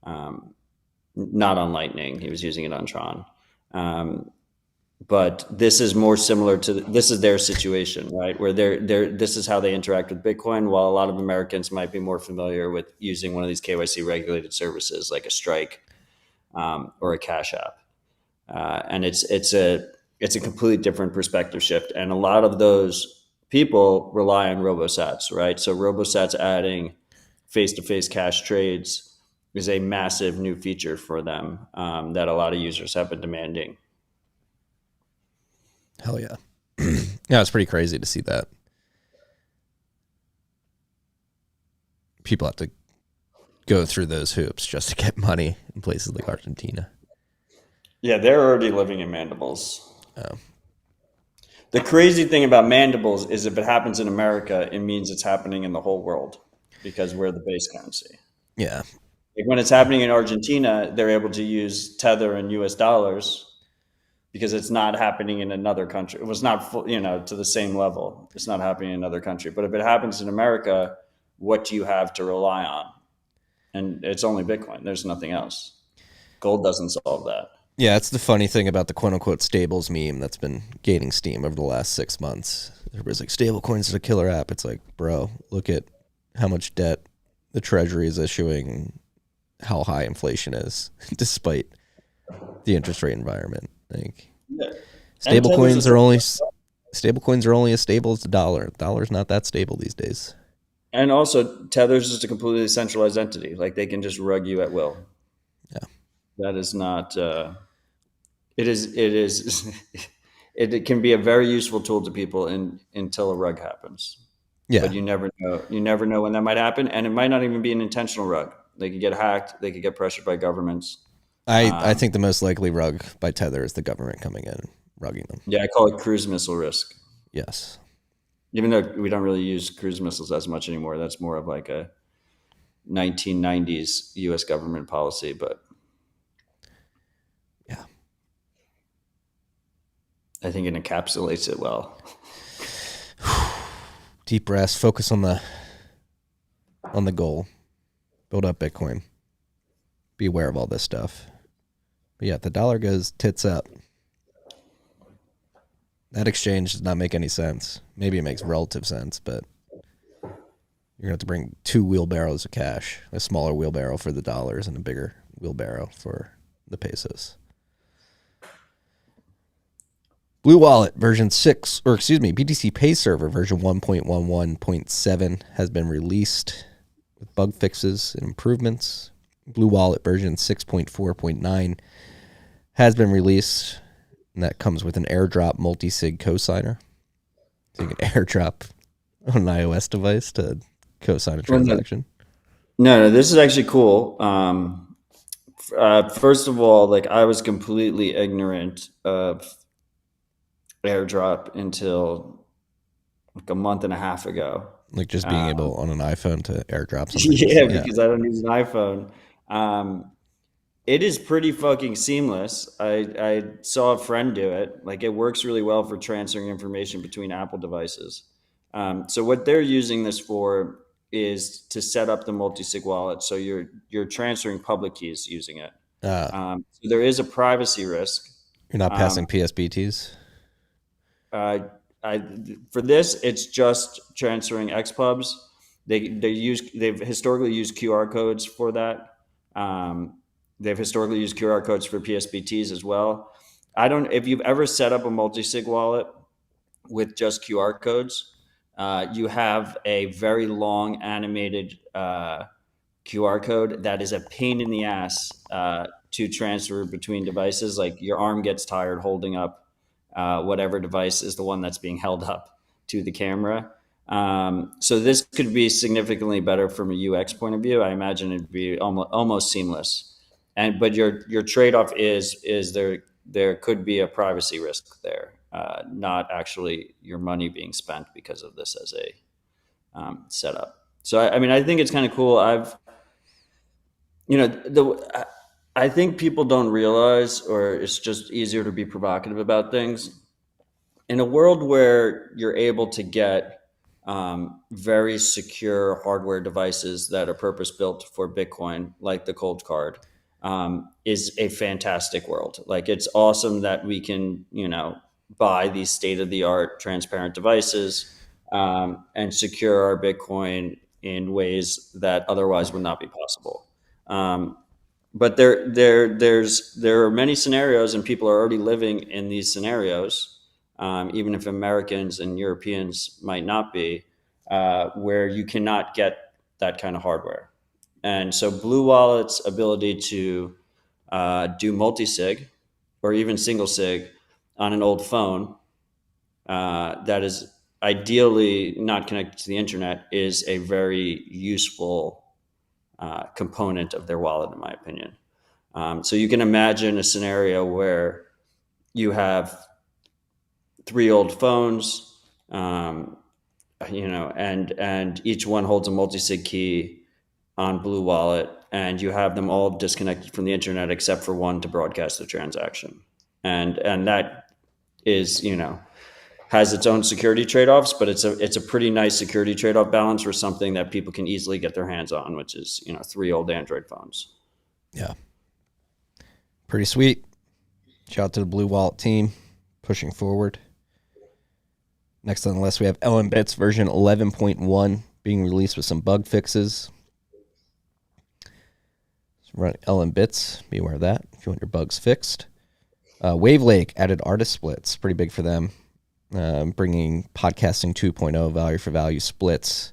not on Lightning. He was using it on Tron. But this is more similar to this is their situation, right? Where this is how they interact with Bitcoin. While a lot of Americans might be more familiar with using one of these KYC regulated services like a Strike or a Cash App, and it's a completely different perspective shift. And a lot of those people rely on RoboSats, right? So RoboSats adding face-to-face cash trades is a massive new feature for them that a lot of users have been demanding. Hell yeah. Yeah, it's pretty crazy to see that. People have to go through those hoops just to get money in places like Argentina. Yeah, they're already living in mandibles. Oh. The crazy thing about mandibles is if it happens in America, it means it's happening in the whole world because we're the base currency. Yeah. Like when it's happening in Argentina, they're able to use Tether and US dollars because it's not happening in another country. It was not, to the same level. It's not happening in another country. But if it happens in America, what do you have to rely on? And it's only Bitcoin. There's nothing else. Gold doesn't solve that. Yeah, it's the funny thing about the quote-unquote stables meme that's been gaining steam over the last 6 months. Everybody's like, stablecoins is a killer app. It's like, bro, look at how much debt the Treasury is issuing, how high inflation is, despite the interest rate environment. Like, Yeah. stablecoins are only as stable as the dollar. The dollar's not that stable these days. And also, Tether's just a completely centralized entity. Like they can just rug you at will. Yeah. That is not. It is. It can be a very useful tool to people until a rug happens. Yeah. But you never know. You never know when that might happen, and it might not even be an intentional rug. They could get hacked. They could get pressured by governments. I think the most likely rug by Tether is the government coming in and rugging them. Yeah, I call it cruise missile risk. Yes. Even though we don't really use cruise missiles as much anymore, that's more of like a 1990s U.S. government policy. But yeah, I think it encapsulates it well. Deep breaths. Focus on the goal. Build up Bitcoin. Be aware of all this stuff. But yeah, if the dollar goes tits up, that exchange does not make any sense. Maybe it makes relative sense, but you're going to have to bring 2 wheelbarrows of cash, a smaller wheelbarrow for the dollars and a bigger wheelbarrow for the pesos. Blue Wallet version 6, BTC Pay Server version 1.11.7 has been released with bug fixes and improvements. Blue Wallet version 6.4.9 has been released, and that comes with an airdrop multi-sig cosigner. So you can airdrop on an iOS device to cosign a transaction. No, this is actually cool. First of all, like I was completely ignorant of airdrop until like a month and a half ago. Like just being able on an iPhone to airdrop something. Yeah, because I don't use an iPhone. It is pretty fucking seamless. I saw a friend do it. Like, it works really well for transferring information between Apple devices. So what they're using this for is to set up the multi-sig wallet. So you're transferring public keys using it. So there is a privacy risk. You're not passing PSBTs? For this, it's just transferring XPubs. They've historically used QR codes for that. They've historically used QR codes for PSBTs as well. If you've ever set up a multi-sig wallet with just QR codes, you have a very long animated QR code that is a pain in the ass to transfer between devices. Like, your arm gets tired holding up whatever device is the one that's being held up to the camera. So this could be significantly better from a UX point of view. I imagine it'd be almost seamless. But your trade-off is there could be a privacy risk there, not actually your money being spent because of this as a setup. So I think it's kind of cool. I think people don't realize, or it's just easier to be provocative about things. In a world where you're able to get very secure hardware devices that are purpose-built for Bitcoin, like the Cold Card, is a fantastic world. Like, it's awesome that we can, buy these state-of-the-art transparent devices and secure our Bitcoin in ways that otherwise would not be possible. But there are many scenarios, and people are already living in these scenarios, even if Americans and Europeans might not be, where you cannot get that kind of hardware. And so Blue Wallet's ability to do multi-sig or even single sig on an old phone that is ideally not connected to the internet is a very useful component of their wallet, in my opinion. So you can imagine a scenario where you have 3 old phones, and each one holds a multi-sig key on Blue Wallet, and you have them all disconnected from the internet except for one to broadcast the transaction. And that is, has its own security trade-offs, but it's a pretty nice security trade-off balance for something that people can easily get their hands on, which is 3 old Android phones. Yeah, pretty sweet. Shout out to the Blue Wallet team pushing forward. Next on the list, we have LMBits version 11.1 being released with some bug fixes. So run LMBits, be aware of that if you want your bugs fixed. Wavelake added artist splits, pretty big for them. Bringing podcasting 2.0 value for value splits.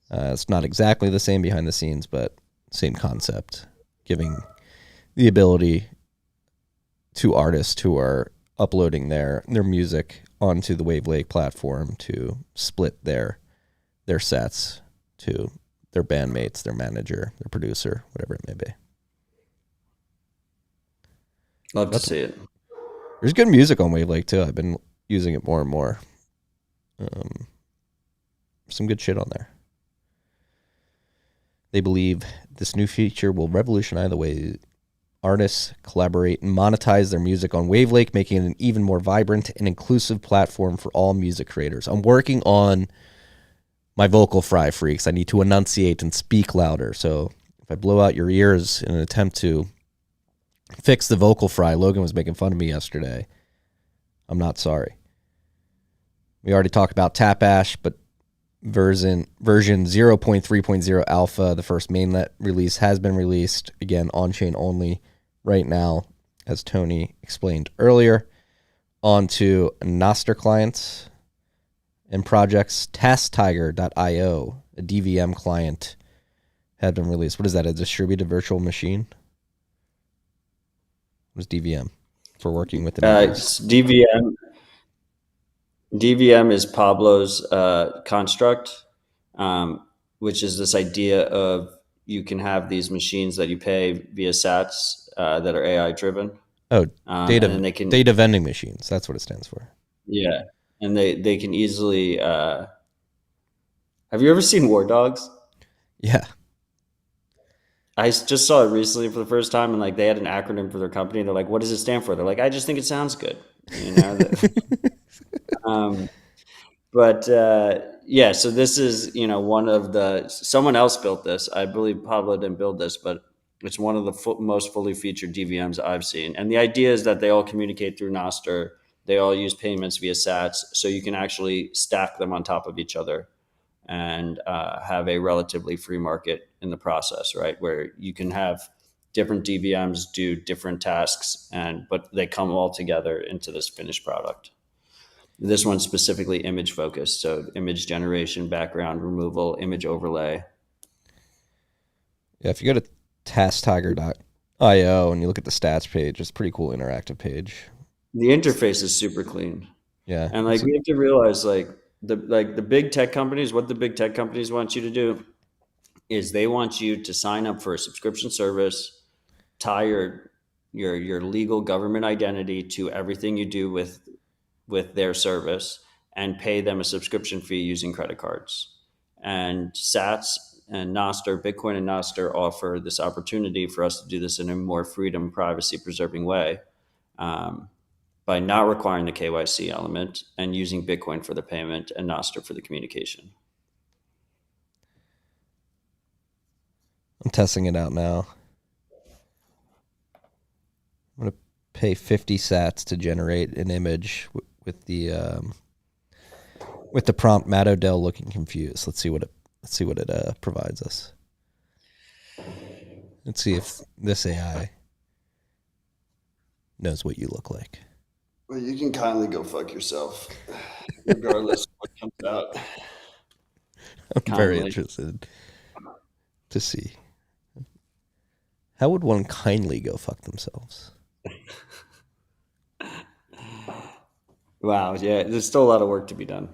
It's not exactly the same behind the scenes, but same concept, giving the ability to artists who are uploading their music onto the Wavelake platform to split their sets to their bandmates, their manager, their producer, whatever it may be. Love to see it. There's good music on Wavelake too. I've been using it more and more. Some good shit on there. They believe this new feature will revolutionize the way artists collaborate and monetize their music on Wavelake, making it an even more vibrant and inclusive platform for all music creators. I'm working on my vocal fry, freaks. I need to enunciate and speak louder. So if I blow out your ears in an attempt to fix the vocal fry, Logan was making fun of me yesterday. I'm not sorry. We already talked about Tapash, but version 0.3.0 alpha, the first mainnet release, has been released. Again, on-chain only right now, as Tony explained earlier. On to Nostr clients and projects. TaskTiger.io, a DVM client, had been released. What is that, a distributed virtual machine? What is DVM for working with the DVM. DVM is Pablo's construct, which is this idea of you can have these machines that you pay via sats that are AI driven. Oh, data vending machines. That's what it stands for. Yeah, and they can easily Have you ever seen War Dogs? Yeah. I just saw it recently for the first time, and like they had an acronym for their company. They're like, "What does it stand for?" They're like, "I just think it sounds good," you know. um, but yeah, so this is one of the someone else built this. I believe Pablo didn't build this, but it's one of the most fully featured DVMs I've seen. And the idea is that they all communicate through Nostr. They all use payments via Sats, so you can actually stack them on top of each other and have a relatively free market in the process, right? Where you can have different DVMs do different tasks, but they come all together into this finished product. This one's specifically image focused, so image generation, background removal, image overlay. Yeah, if you go to tasktiger.io and you look at the stats page, it's a pretty cool interactive page. The interface is super clean. Yeah. And like we have to realize the big tech companies, what the big tech companies want you to do is they want you to sign up for a subscription service, tie your legal government identity to everything you do with their service, and pay them a subscription fee using credit cards. And Sats and Nostr, Bitcoin and Nostr offer this opportunity for us to do this in a more freedom, privacy preserving way. By not requiring the KYC element and using Bitcoin for the payment and Nostr for the communication. I'm testing it out now. I'm going to pay 50 sats to generate an image with the prompt Matt Odell looking confused. Let's see what it provides us. Let's see if this AI knows what you look like. Well, you can kindly go fuck yourself, regardless of what comes out. I'm very interested to see. How would one kindly go fuck themselves? Wow, yeah, there's still a lot of work to be done.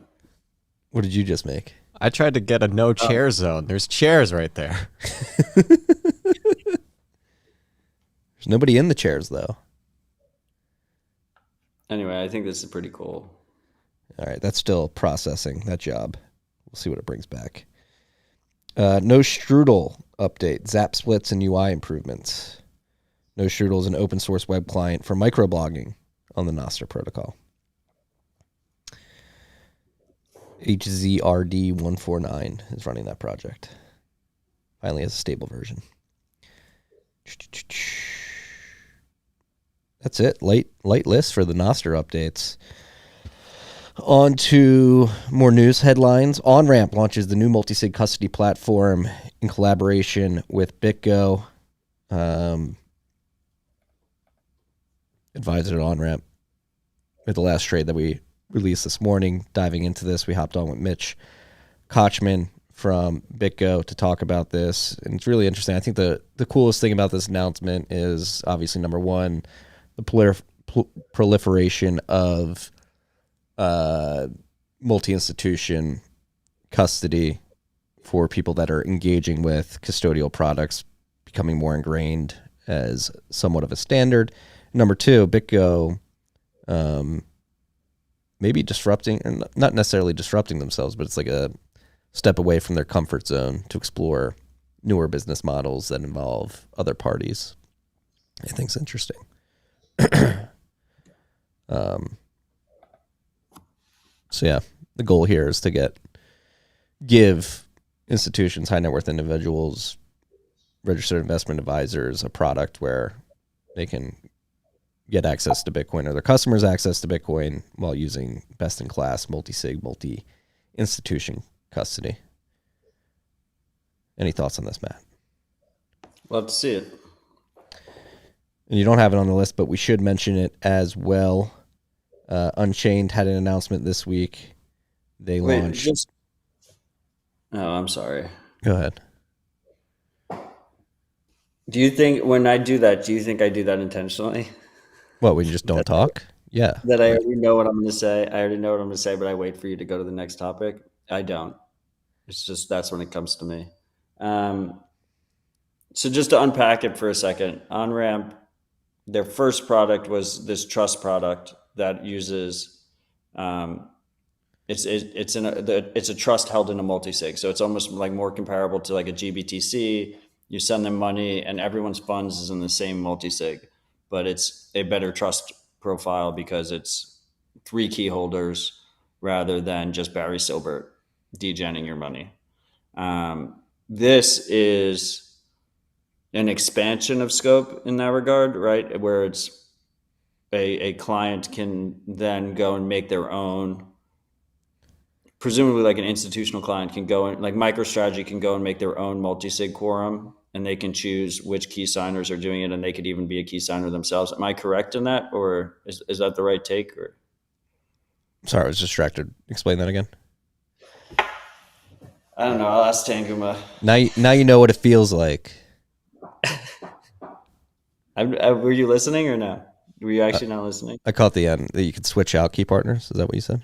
What did you just make? I tried to get a no chair zone. There's chairs right there. There's nobody in the chairs, though. Anyway, I think this is pretty cool. All right, that's still processing that job. We'll see what it brings back. No Strudel update, Zap splits and UI improvements. No Strudel is an open source web client for microblogging on the Nostr protocol. HZRD149 is running that project. Finally has a stable version. That's it. Light list for the Nostr updates. On to more news headlines. Onramp launches the new multi-sig custody platform in collaboration with BitGo. Advisor at Onramp. With the last trade that we released this morning, diving into this, we hopped on with Mitch Kochman from BitGo to talk about this. And it's really interesting. I think the coolest thing about this announcement is obviously, number one, the proliferation of multi-institution custody for people that are engaging with custodial products becoming more ingrained as somewhat of a standard. Number two, BitGo maybe disrupting, and not necessarily disrupting themselves, but it's like a step away from their comfort zone to explore newer business models that involve other parties. I think it's interesting. So yeah, the goal here is to give institutions, high net worth individuals, registered investment advisors a product where they can get access to Bitcoin, or their customers access to Bitcoin, while using best in class multi-sig, multi-institution custody. Any thoughts on this, Matt? Love to see it. And you don't have it on the list, but we should mention it as well. Unchained had an announcement this week. They launched. Oh, I'm sorry. Go ahead. Do you think when I do that, do you think I do that intentionally? What, when you just don't talk? Yeah. That I already know what I'm going to say. I already know what I'm going to say, but I wait for you to go to the next topic. I don't. It's just that's when it comes to me. So just to unpack it for a second, Onramp, their first product was this trust product that uses it's a trust held in a multi-sig. So it's almost like more comparable to like a GBTC. You send them money and everyone's funds is in the same multi-sig, but it's a better trust profile because it's 3 key holders rather than just Barry Silbert degenning your money. This is an expansion of scope in that regard, right? Where it's a client can then go and make their own, presumably like an institutional client can go and like MicroStrategy can go and make their own multi-sig quorum and they can choose which key signers are doing it and they could even be a key signer themselves. Am I correct in that, or is that the right take? Or Sorry, I was distracted. Explain that again. I don't know. I'll ask Tanguma. Now you know what it feels like. Were you listening or no? Were you actually not listening? I caught the end that you could switch out key partners. Is that what you said?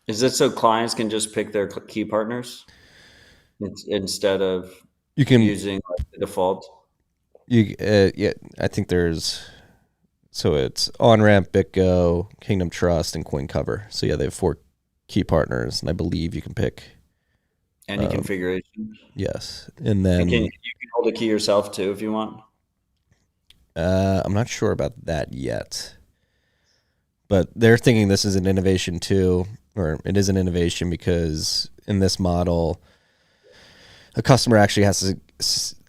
Is it so clients can just pick their key partners instead of You can using like the default? yeah, I think there's so it's Onramp, BitGo, Kingdom Trust, and CoinCover. So yeah, they have 4 key partners, and I believe you can pick Any configuration? yes, and then You can hold a key yourself too if you want. I'm not sure about that yet, but they're thinking this is an innovation too, or it is an innovation because in this model, a customer actually has to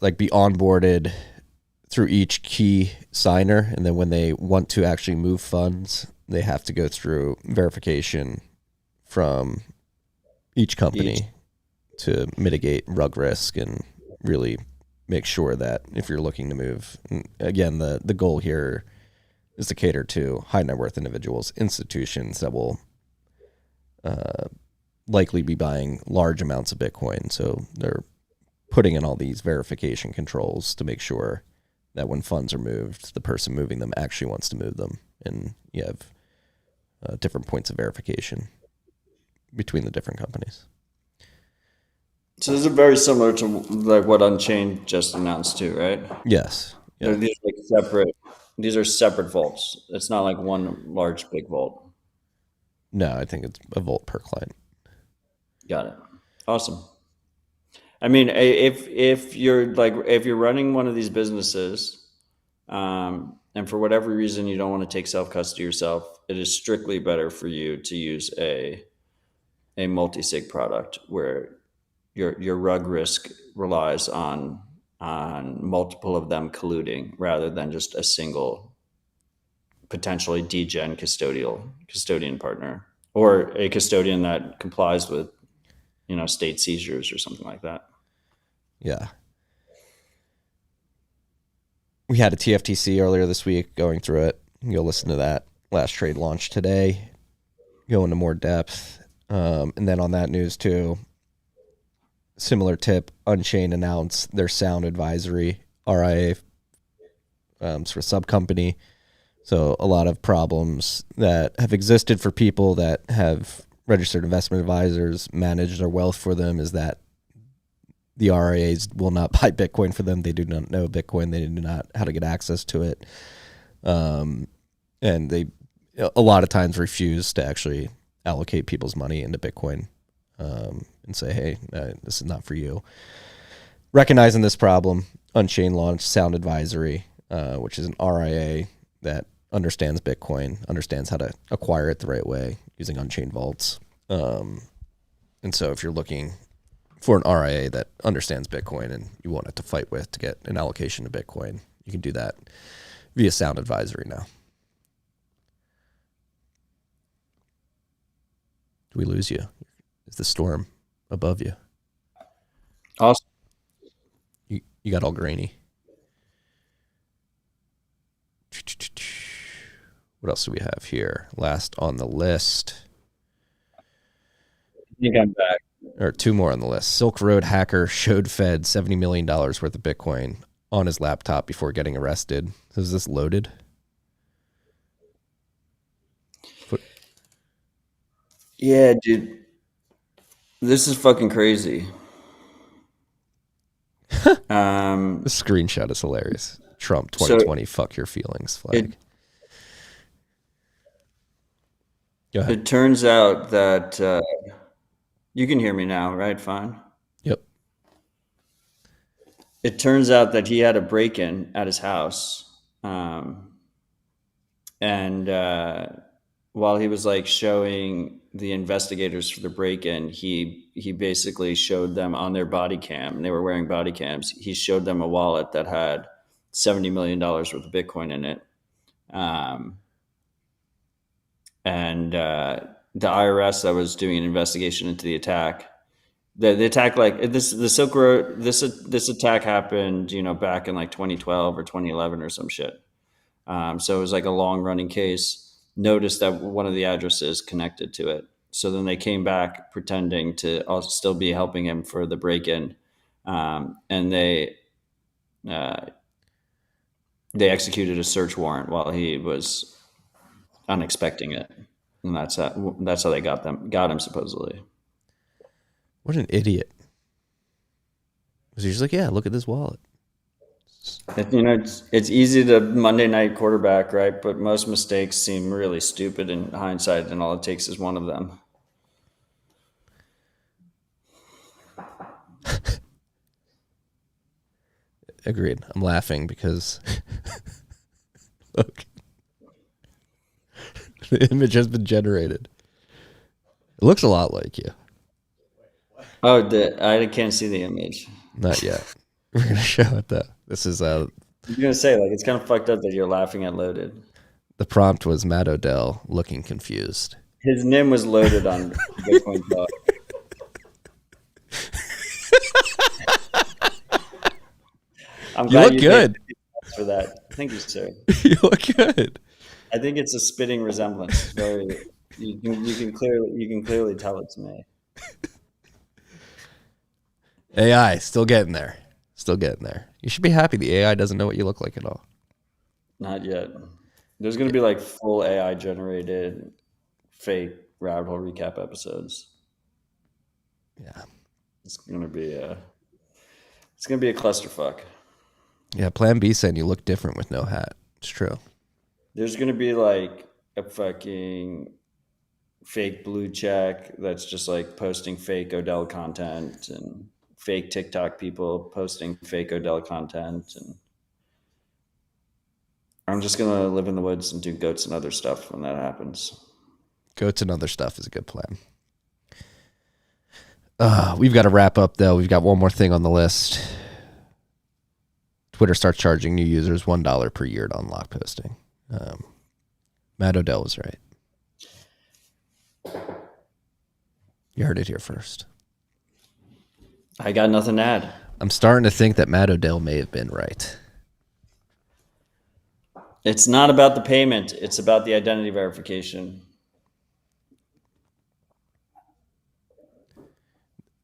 like be onboarded through each key signer, and then when they want to actually move funds, they have to go through verification from each company to mitigate rug risk and really make sure that if you're looking to move, again, the goal here is to cater to high net worth individuals, institutions that will likely be buying large amounts of Bitcoin. So they're putting in all these verification controls to make sure that when funds are moved, the person moving them actually wants to move them. And you have different points of verification between the different companies. So this is very similar to like what Unchained just announced too, right? Yes. Yeah. These are like separate. These are separate vaults. It's not like one large big vault. No, I think it's a vault per client. Got it. Awesome. I mean, if you're running one of these businesses, and for whatever reason you don't want to take self custody yourself, it is strictly better for you to use a multi-sig product where your rug risk relies on multiple of them colluding rather than just a single potentially degen custodian partner or a custodian that complies with state seizures or something like that. Yeah. We had a TFTC earlier this week going through it. You can go listen to that. Last trade launched today. Go into more depth. And then on that news too, similar tip, Unchained announced their sound advisory RIA sort of sub company. So a lot of problems that have existed for people that have registered investment advisors manage their wealth for them is that the RIAs will not buy Bitcoin for them. They do not know Bitcoin. They do not how to get access to it. And they a lot of times refuse to actually allocate people's money into Bitcoin and say, hey, this is not for you. Recognizing this problem, Unchained launched Sound Advisory, which is an RIA that understands Bitcoin, understands how to acquire it the right way using Unchained vaults. And so if you're looking for an RIA that understands Bitcoin and you want it to fight with to get an allocation to Bitcoin, you can do that via Sound Advisory now. Do we lose you? Is the storm above you? Awesome. You got all grainy. What else do we have here? Last on the list. I think I'm back. Or 2 more on the list. Silk Road hacker showed Fed $70 million worth of Bitcoin on his laptop before getting arrested. Is this loaded? Yeah, dude. This is fucking crazy. The screenshot is hilarious. Trump 2020, fuck your feelings flag. Go ahead. It turns out that you can hear me now, right? Fine. Yep. It turns out that he had a break-in at his house, and while he was like showing the investigators for the break-in, he basically showed them on their body cam, and they were wearing body cams. He showed them a wallet that had $70 million worth of Bitcoin in it. And the IRS that was doing an investigation into the attack, the attack, like the Silk Road, this attack happened, back in like 2012 or 2011 or some shit. So it was like a long running case. Noticed that one of the addresses connected to it. So then they came back pretending to also still be helping him for the break-in. And they executed a search warrant while he was unexpecting it. And that's how they got him supposedly. What an idiot. Because he's like, yeah, look at this wallet. It's easy to Monday night quarterback, right? But most mistakes seem really stupid in hindsight, and all it takes is one of them. Agreed. I'm laughing because look, the image has been generated. It looks a lot like you. Oh, I can't see the image. Not yet. We're gonna show it though. This is I'm gonna say, like, it's kind of fucked up that you're laughing at loaded. the prompt was Matt Odell looking confused. His name was loaded on Bitcoin Talk. I'm You glad look good. for that. Thank you, sir. You look good. I think it's a spitting resemblance. You can clearly tell it's me. AI still getting there. Still getting there. You should be happy the AI doesn't know what you look like at all. Not yet. There's gonna be like full AI generated fake rabbit hole recap episodes. Yeah. It's gonna be a clusterfuck. Yeah, Plan B saying you look different with no hat. It's true. There's gonna be like a fucking fake blue check that's just like posting fake Odell content, and fake TikTok people posting fake Odell content, and I'm just gonna live in the woods and do goats and other stuff when that happens. Goats and other stuff is a good plan. We've got to wrap up though. We've got one more thing on the list. Twitter starts charging new users $1 per year to unlock posting. Matt Odell was right. You heard it here first. I got nothing to add. I'm starting to think that Matt Odell may have been right. It's not about the payment. It's about the identity verification.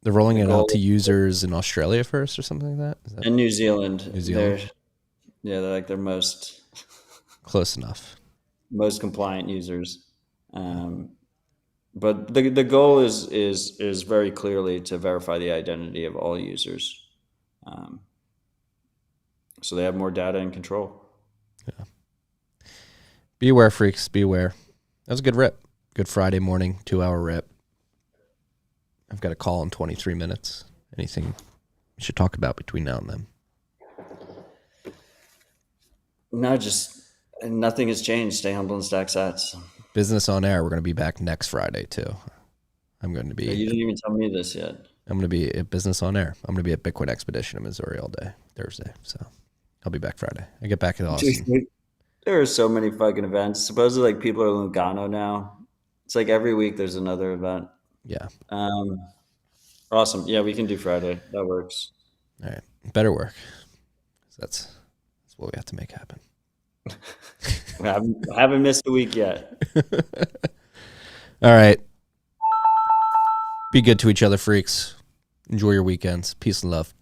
They're rolling it out to users in Australia first or something like that? In New Zealand. New Zealand? They're like their most Close enough. compliant users. But the goal is very clearly to verify the identity of all users. So they have more data and control. Yeah. Be aware, freaks. Be aware. That was a good rip. Good Friday morning, 2-hour rip. I've got a call in 23 minutes. Anything we should talk about between now and then? No, just nothing has changed. Stay humble and stack sats. Business on Air. We're going to be back next Friday too. I'm going to be. You didn't even tell me this yet. I'm going to be at Business on Air. I'm going to be at Bitcoin Expedition in Missouri all day Thursday. So I'll be back Friday. I get back at Austin. There are so many fucking events. Supposedly, like, people are in Lugano now. It's like every week there's another event. Yeah. Awesome. Yeah, we can do Friday. That works. All right. Better work. That's what we have to make happen. haven't missed a week yet. All right. Be good to each other, freaks. Enjoy your weekends. Peace and love.